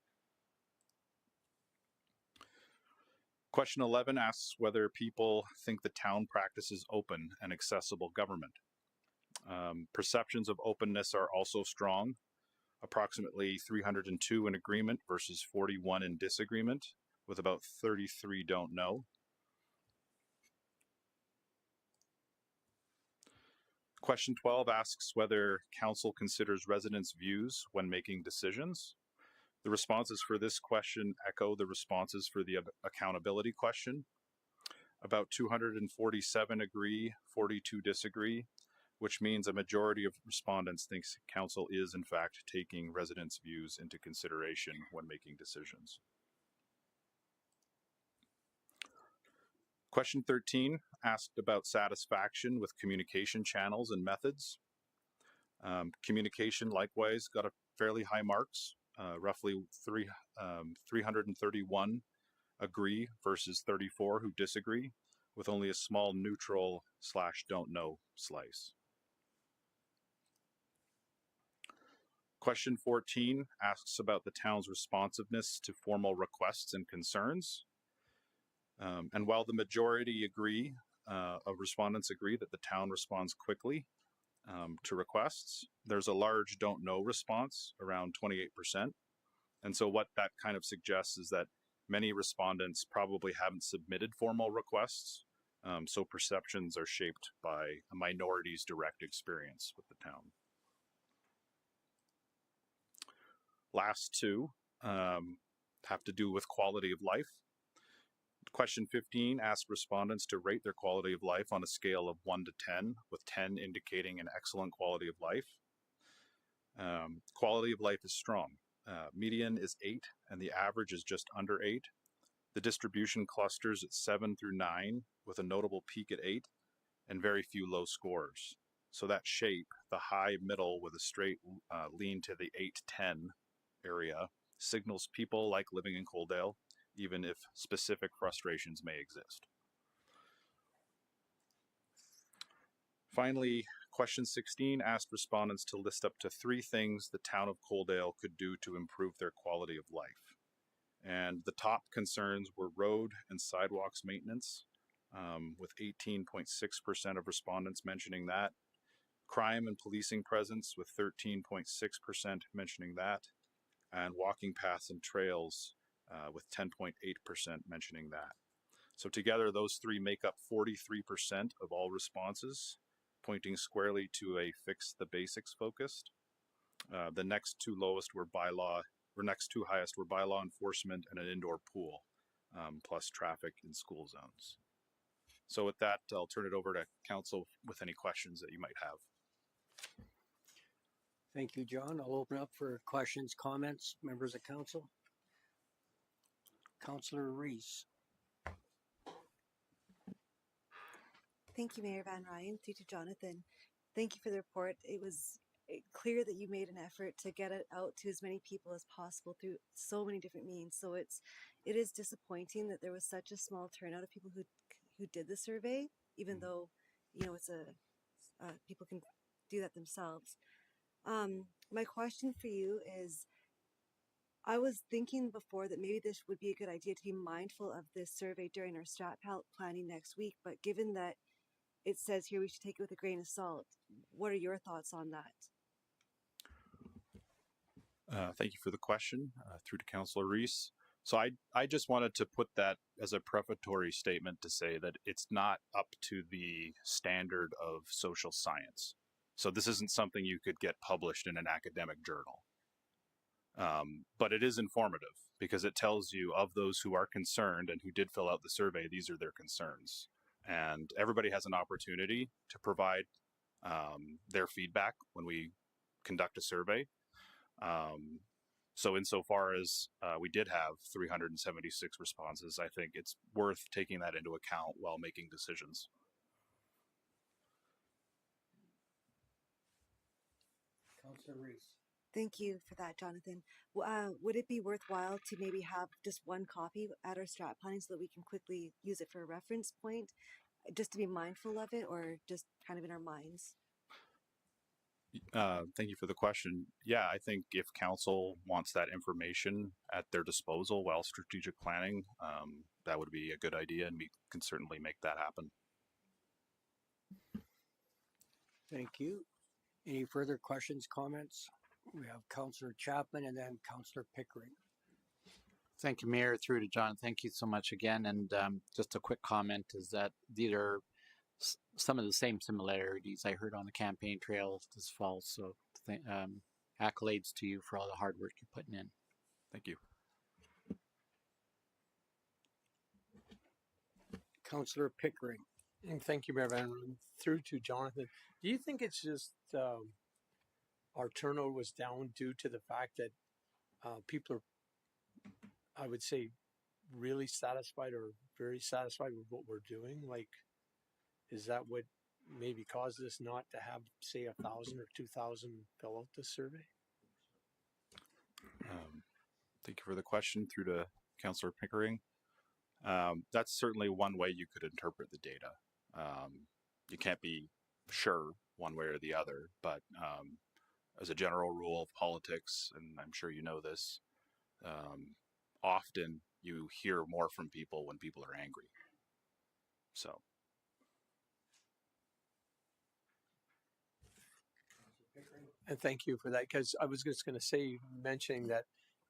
Question 11 asks whether people think the town practices open and accessible government. Perceptions of openness are also strong, approximately 302 in agreement versus 41 in disagreement, with about 33 don't know. Question 12 asks whether council considers residents' views when making decisions. The responses for this question echo the responses for the accountability question. About 247 agree, 42 disagree, which means a majority of respondents thinks council is in fact taking residents' views into consideration when making decisions. Question 13 asked about satisfaction with communication channels and methods. Communication likewise got a fairly high marks, roughly 331 agree versus 34 who disagree, with only a small neutral / don't know slice. Question 14 asks about the town's responsiveness to formal requests and concerns. And while the majority of respondents agree that the town responds quickly to requests, there's a large don't know response, around 28%. And so what that kind of suggests is that many respondents probably haven't submitted formal requests, so perceptions are shaped by a minority's direct experience with the town. Last two have to do with quality of life. Question 15 asks respondents to rate their quality of life on a scale of 1 to 10, with 10 indicating an excellent quality of life. Quality of life is strong. Median is 8, and the average is just under 8. The distribution clusters at 7 through 9, with a notable peak at 8, and very few low scores. So that shape, the high middle with a straight lean to the 8-10 area, signals people like living in Coaldale, even if specific frustrations may exist. Finally, question 16 asked respondents to list up to 3 things the town of Coaldale could do to improve their quality of life. And the top concerns were road and sidewalks maintenance, with 18.6% of respondents mentioning that. Crime and policing presence, with 13.6% mentioning that. And walking paths and trails, with 10.8% mentioning that. So together, those 3 make up 43% of all responses, pointing squarely to a fix the basics focused. The next 2 highest were bylaw enforcement and an indoor pool, plus traffic in school zones. So with that, I'll turn it over to council with any questions that you might have. Thank you, John. I'll open up for questions, comments, members of council. Councillor Reese. Thank you, Mayor Van Ryan. Through to Jonathan. Thank you for the report. It was clear that you made an effort to get it out to as many people as possible through so many different means. So it is disappointing that there was such a small turnout of people who did the survey, even though it's people can do that themselves. My question for you is, I was thinking before that maybe this would be a good idea to be mindful of this survey during our strat planning next week, but given that it says here we should take it with a grain of salt, what are your thoughts on that? Thank you for the question, through to Councillor Reese. So I just wanted to put that as a prefatory statement to say that it's not up to the standard of social science. So this isn't something you could get published in an academic journal. But it is informative because it tells you of those who are concerned and who did fill out the survey, these are their concerns. And everybody has an opportunity to provide their feedback when we conduct a survey. So insofar as we did have 376 responses, I think it's worth taking that into account while making decisions. Councillor Reese. Thank you for that, Jonathan. Would it be worthwhile to maybe have just one copy at our strat planning so that we can quickly use it for a reference point, just to be mindful of it, or just kind of in our minds? Thank you for the question. Yeah, I think if council wants that information at their disposal while strategic planning, that would be a good idea, and we can certainly make that happen. Thank you. Any further questions, comments? We have Councillor Chapman and then Councillor Pickering. Thank you, Mayor. Through to John. Thank you so much again. And just a quick comment is that these are some of the same similarities I heard on the campaign trail this fall. So accolades to you for all the hard work you're putting in. Thank you. Councillor Pickering. And thank you, Mayor Van Ryn. Through to Jonathan. Do you think it's just our turnover was down due to the fact that people are, I would say, really satisfied or very satisfied with what we're doing? Like, is that what maybe caused us not to have, say, 1,000 or 2,000 fill out this survey? Thank you for the question. Through to Councillor Pickering. That's certainly one way you could interpret the data. You can't be sure one way or the other, but as a general rule of politics, and I'm sure you know this, often you hear more from people when people are angry. So. And thank you for that, because I was just going to say, mentioning that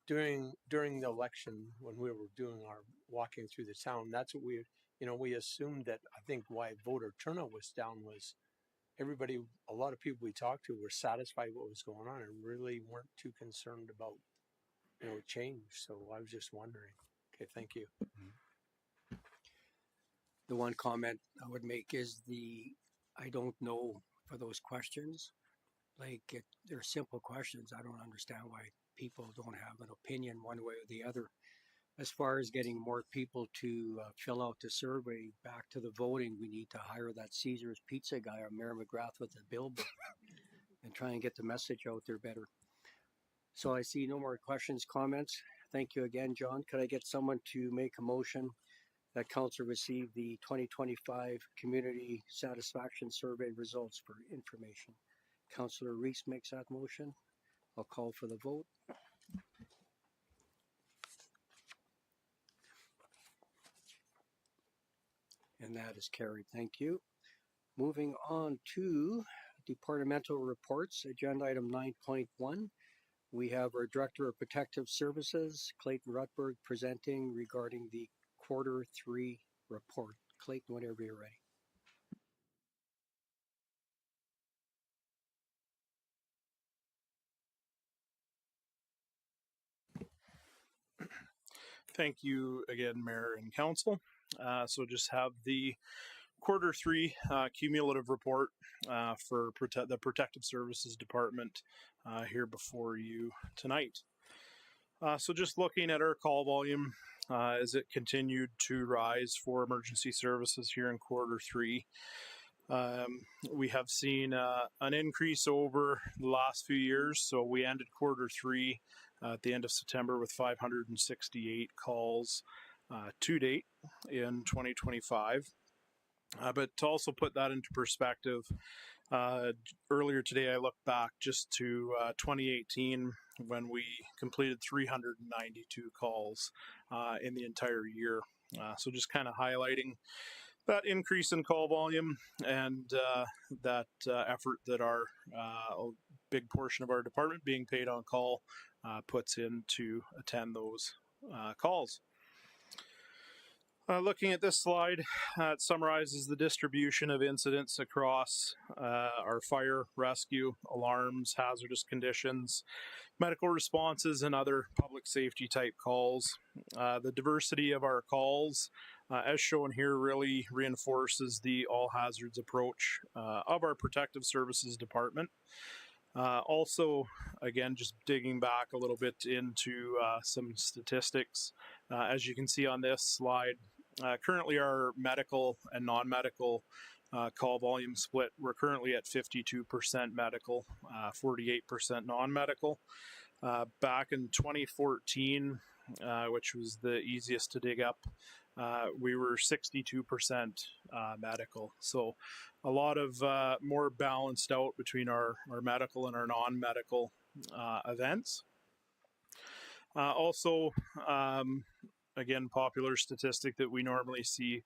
during the election, when we were doing our walking through the town, that's what we assumed that. I think why voter turnout was down was everybody, a lot of people we talked to were satisfied what was going on and really weren't too concerned about change. So I was just wondering. Okay, thank you. The one comment I would make is I don't know for those questions. They're simple questions. I don't understand why people don't have an opinion one way or the other. As far as getting more people to fill out the survey back to the voting, we need to hire that Caesar's Pizza guy or Mayor McGrath with the billboard and try and get the message out there better. So I see no more questions, comments. Thank you again, John. Could I get someone to make a motion that council receive the 2025 Community Satisfaction Survey results for information? Councillor Reese makes that motion. I'll call for the vote. And that is carried. Thank you. Moving on to departmental reports, agenda item 9.1. We have our Director of Protective Services, Clayton Rutberg, presenting regarding the Q3 report. Clayton, whenever you're ready. Thank you again, Mayor and Council. So just have the Q3 cumulative report for the Protective Services Department here before you tonight. So just looking at our call volume as it continued to rise for emergency services here in Q3. We have seen an increase over the last few years. So we ended Q3 at the end of September with 568 calls to date in 2025. But to also put that into perspective, earlier today I looked back just to 2018 when we completed 392 calls in the entire year. So just kind of highlighting that increase in call volume and that effort that our big portion of our department being paid on call puts in to attend those calls. Looking at this slide, it summarizes the distribution of incidents across our fire, rescue, alarms, hazardous conditions, medical responses, and other public safety type calls. The diversity of our calls, as shown here, really reinforces the all hazards approach of our Protective Services Department. Also, again, just digging back a little bit into some statistics. As you can see on this slide, currently our medical and non-medical call volume split, we're currently at 52% medical, 48% non-medical. Back in 2014, which was the easiest to dig up, we were 62% medical. So a lot of more balanced out between our medical and our non-medical events. Also, again, popular statistic that we normally see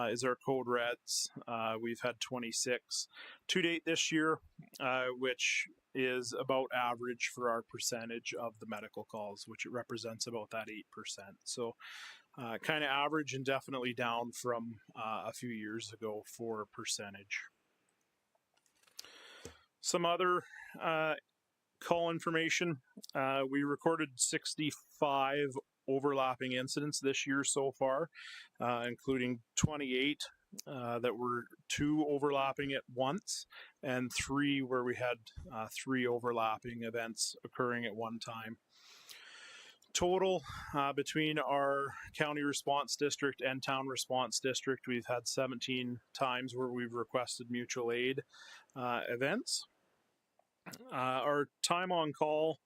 is our code reds. We've had 26 to date this year, which is about average for our percentage of the medical calls, which it represents about that 8%. So kind of average and definitely down from a few years ago for percentage. Some other call information. We recorded 65 overlapping incidents this year so far, including 28 that were 2 overlapping at once and 3 where we had 3 overlapping events occurring at one time. Total between our county response district and town response district, we've had 17 times where we've requested mutual aid events. Our time on call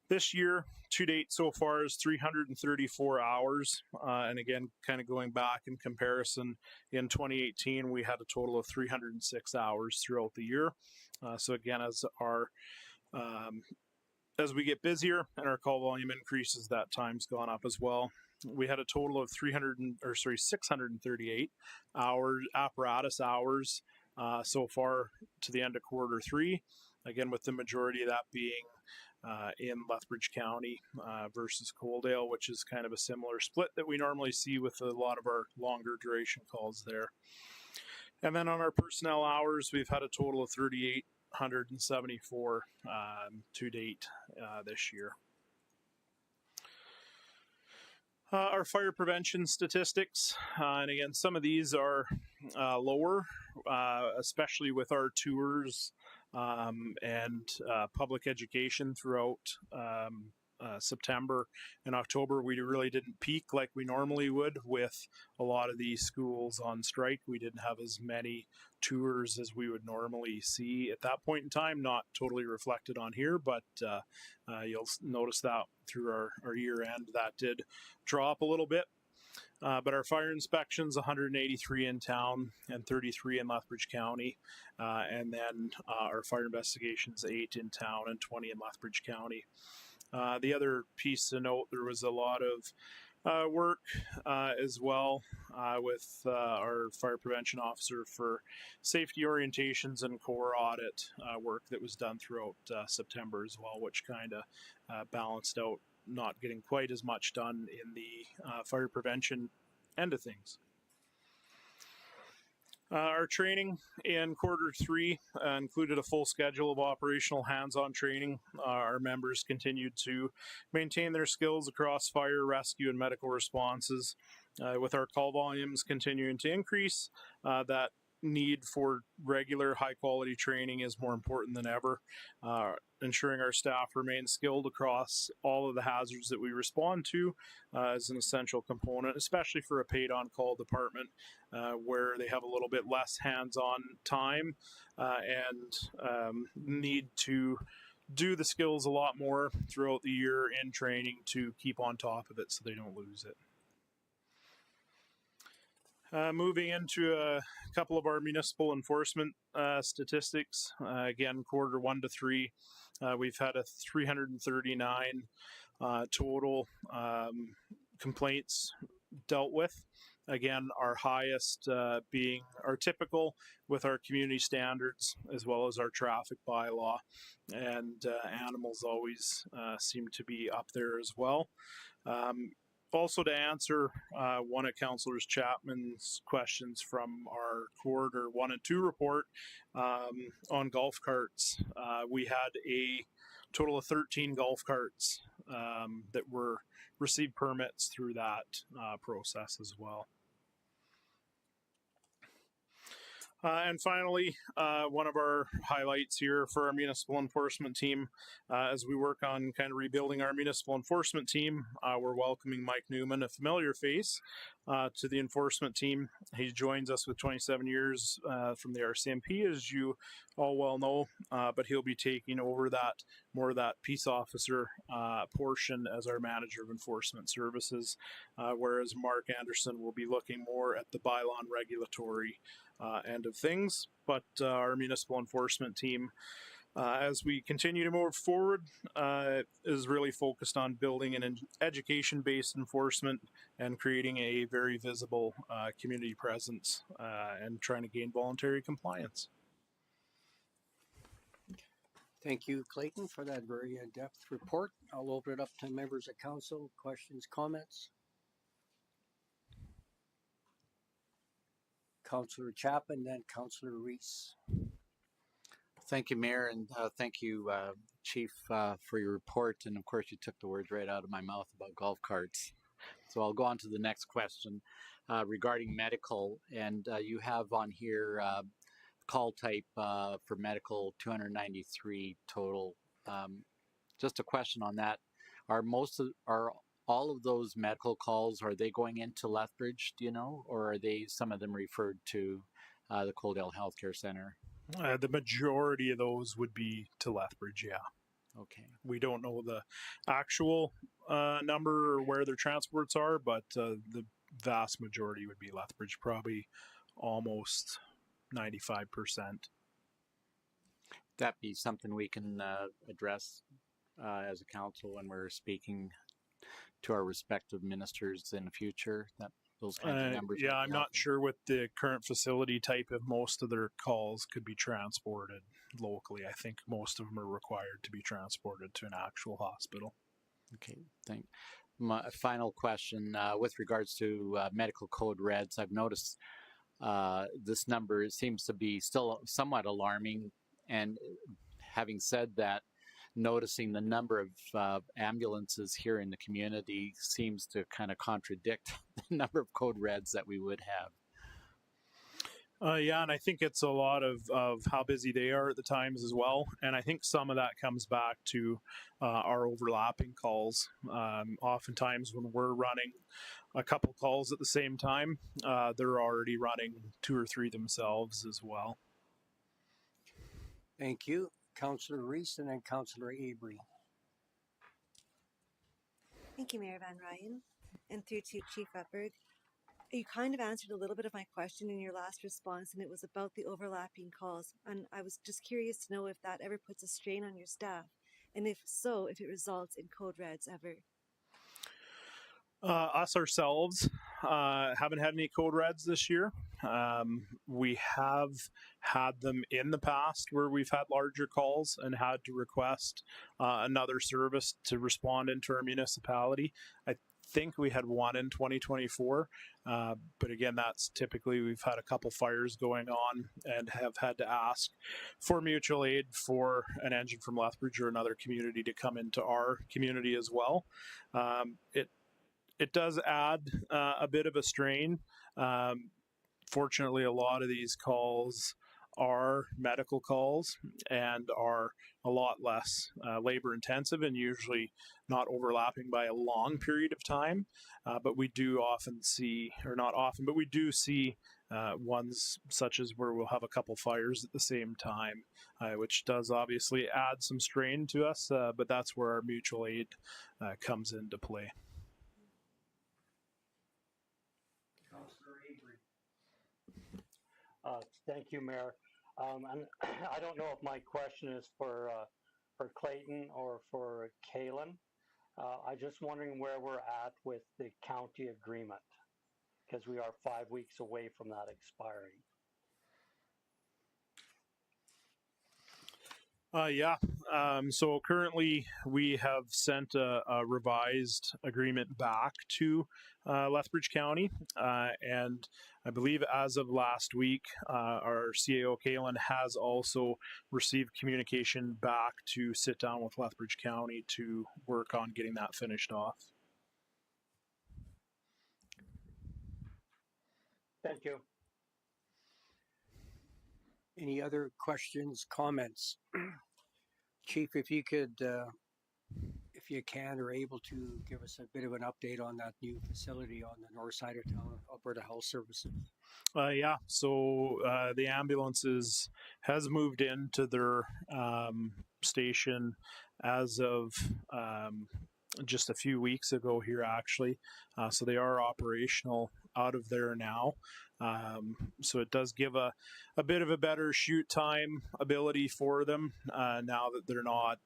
this year to date so far is 334 hours. And again, kind of going back in comparison, in 2018, we had a total of 306 hours throughout the year. So again, as our As we get busier and our call volume increases, that time's gone up as well. We had a total of 638 hours, apparatus hours so far to the end of Q3. Again, with the majority of that being in Lethbridge County versus Coaldale, which is kind of a similar split that we normally see with a lot of our longer duration calls there. And then on our personnel hours, we've had a total of 3,874 to date this year. Our fire prevention statistics, and again, some of these are lower, especially with our tours and public education throughout September and October. We really didn't peak like we normally would with a lot of these schools on strike. We didn't have as many tours as we would normally see at that point in time. Not totally reflected on here, but you'll notice that through our year end that did drop a little bit. But our fire inspections, 183 in town and 33 in Lethbridge County. And then our fire investigations, 8 in town and 20 in Lethbridge County. The other piece to note, there was a lot of work as well with our fire prevention officer for safety orientations and core audit work that was done throughout September as well, which kind of balanced out not getting quite as much done in the fire prevention end of things. Our training in Q3 included a full schedule of operational hands-on training. Our members continued to maintain their skills across fire, rescue, and medical responses. With our call volumes continuing to increase, that need for regular high-quality training is more important than ever. Ensuring our staff remain skilled across all of the hazards that we respond to is an essential component, especially for a paid-on-call department where they have a little bit less hands-on time and need to do the skills a lot more throughout the year in training to keep on top of it so they don't lose it. Moving into a couple of our municipal enforcement statistics. Again, Q1 to 3, we've had a 339 total complaints dealt with. Again, our highest being our typical with our community standards as well as our traffic bylaw. And animals always seem to be up there as well. Also, to answer one of Councillor Chapman's questions from our Q1 and 2 report on golf carts, we had a total of 13 golf carts that were received permits through that process as well. And finally, one of our highlights here for our municipal enforcement team, as we work on kind of rebuilding our municipal enforcement team, we're welcoming Mike Newman, a familiar face, to the enforcement team. He joins us with 27 years from the RCMP, as you all well know, but he'll be taking over that more of that peace officer portion as our manager of enforcement services, whereas Mark Anderson will be looking more at the bylaw and regulatory end of things. But our municipal enforcement team, as we continue to move forward, is really focused on building an education-based enforcement and creating a very visible community presence and trying to gain voluntary compliance. Thank you, Clayton, for that very in-depth report. I'll open it up to members of council. Questions, comments? Councillor Chapman, then Councillor Reese. Thank you, Mayor, and thank you, Chief, for your report. And of course, you took the words right out of my mouth about golf carts. So I'll go on to the next question regarding medical. And you have on here call type for medical 293 total. Just a question on that: are all of those medical calls, are they going into Lethbridge? Do you know, or are they some of them referred to the Coaldale Healthcare Center? The majority of those would be to Lethbridge, yeah. Okay. We don't know the actual number or where their transports are, but the vast majority would be Lethbridge, probably almost 95%. that be something we can address as a council when we're speaking to our respective ministers in the future? That those kinds of numbers. Yeah, would be I'm not helpful. sure with the current facility type if most of their calls could be transported locally. I think most of them are required to be transported to an actual hospital. Okay, thank. My final question with regards to medical code reds, I've noticed this number seems to be still somewhat alarming. And having said that, noticing the number of ambulances here in the community seems to kind of contradict the number of code reds that we would have. Yeah, and I think it's a lot of how busy they are at the times as well. And I think some of that comes back to our overlapping calls. Oftentimes when we're running a couple calls at the same time, they're already running 2 or 3 themselves as well. Thank you. Councillor Reese and then Councillor Avery. Thank you, Mayor Van Ryan. And through to Chief Rutberg. You kind of answered a little bit of my question in your last response, and it was about the overlapping calls. And I was just curious to know if that ever puts a strain on your staff, and if so, if it results in code reds ever. Us ourselves haven't had any code reds this year. We have had them in the past where we've had larger calls and had to request another service to respond into our municipality. I think we had one in 2024, but again, that's typically we've had a couple fires going on and have had to ask for mutual aid for an engine from Lethbridge or another community to come into our community as well. It does add a bit of a strain. Fortunately, a lot of these calls are medical calls and are a lot less labor intensive and usually not overlapping by a long period of time. But we do often see, or not often, but we do see ones such as where we'll have a couple fires at the same time, which does obviously add some strain to us, but that's where our mutual aid comes into play. Thank you, Mayor. And I don't know if my question is for Clayton or for Kaylin. I'm just wondering where we're at with the county agreement, because we are 5 weeks away from that expiring. So currently we have sent a revised agreement back to Lethbridge County, and I believe as of last week, our CAO Kaylin has also received communication back to sit down with Lethbridge County to work on getting that finished off. Thank you. Any other questions, comments? Chief, if you could, if you can or able to give us a bit of an update on that new facility on the north side of town, Alberta Health Services. So the ambulances has moved into their station as of just a few weeks ago here, actually. So they are operational out of there now. So it does give a bit of a better shoot time ability for them now that they're not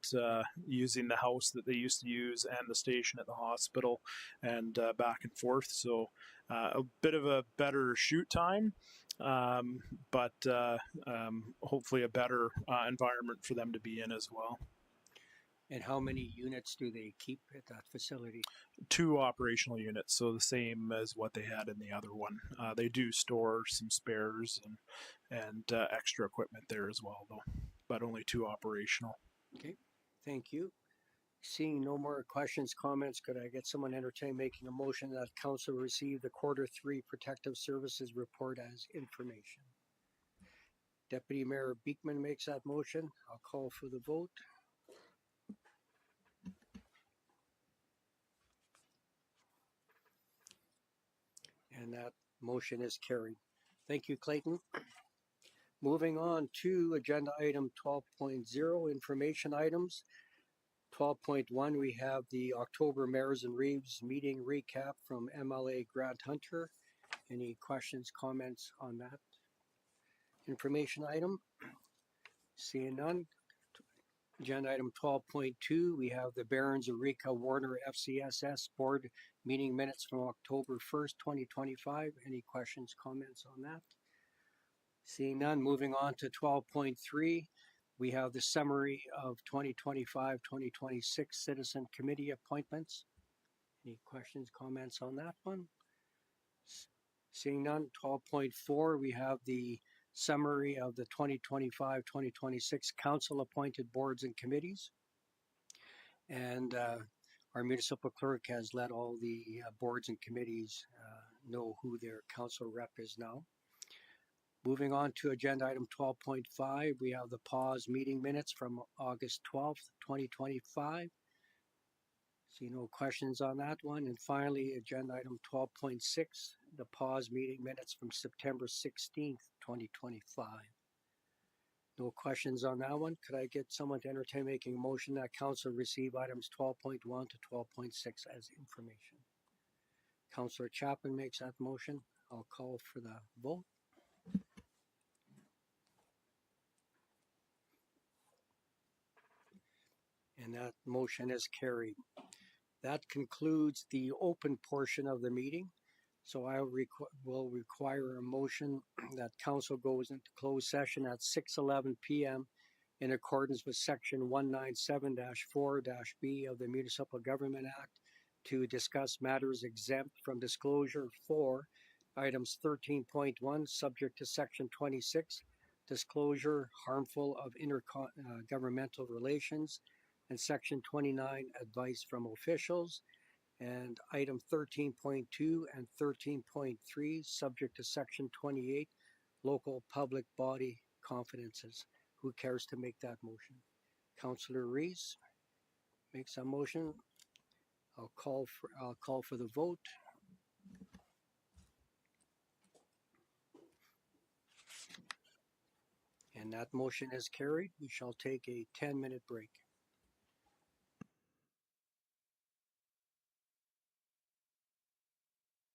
using the house that they used to use and the station at the hospital and back and forth. So a bit of a better shoot time, but hopefully a better environment for them to be in as well. And how many units do they keep at that facility? 2 operational units, so the same as what they had in the other one. They do store some spares and extra equipment there as well, though, but only 2 operational. Okay, thank you. Seeing no more questions, comments, could I get someone entertain making a motion that council receive the Q3 Protective Services report as information? Deputy Mayor Beekman makes that motion. I'll call for the vote. And that motion is carried. Thank you, Clayton. Moving on to agenda item 12.0, information items. 12.1, we have the October Mayors and Reeves meeting recap from MLA Grant Hunter. Any questions, comments on that information item? Seeing none, Agenda item 12.2, we have the Barons Eureka Warner FCSS Board meeting minutes from October 1st, 2025. Any questions, comments on that? Seeing none, moving on to 12.3, we have the summary of 2025-2026 Citizen Committee appointments. Any questions, comments on that one? Seeing none, 12.4, we have the summary of the 2025-2026 council appointed boards and committees. And our municipal clerk has let all the boards and committees know who their council rep is now. Moving on to agenda item 12.5, we have the pause meeting minutes from August 12th, 2025. See no questions on that one. And finally, agenda item 12.6, the pause meeting minutes from September 16th, 2025. No questions on that one. Could I get someone to entertain making a motion that council receive items 12.1 to 12.6 as information? Councillor Chapman makes that motion. I'll call for the vote. And that motion is carried. That concludes the open portion of the meeting. So I will require a motion that council goes into closed session at 6:11 p.m. in accordance with section 197-4-B of the Municipal Government Act to discuss matters exempt from disclosure for items 13.1 subject to section 26, disclosure harmful of intergovernmental relations, and section 29, advice from officials, and item 13.2 and 13.3 subject to section 28, local public body confidences. Who cares to make that motion? Councillor Reese makes a motion. I'll call for the vote. And that motion is carried. We shall take a 10-minute break.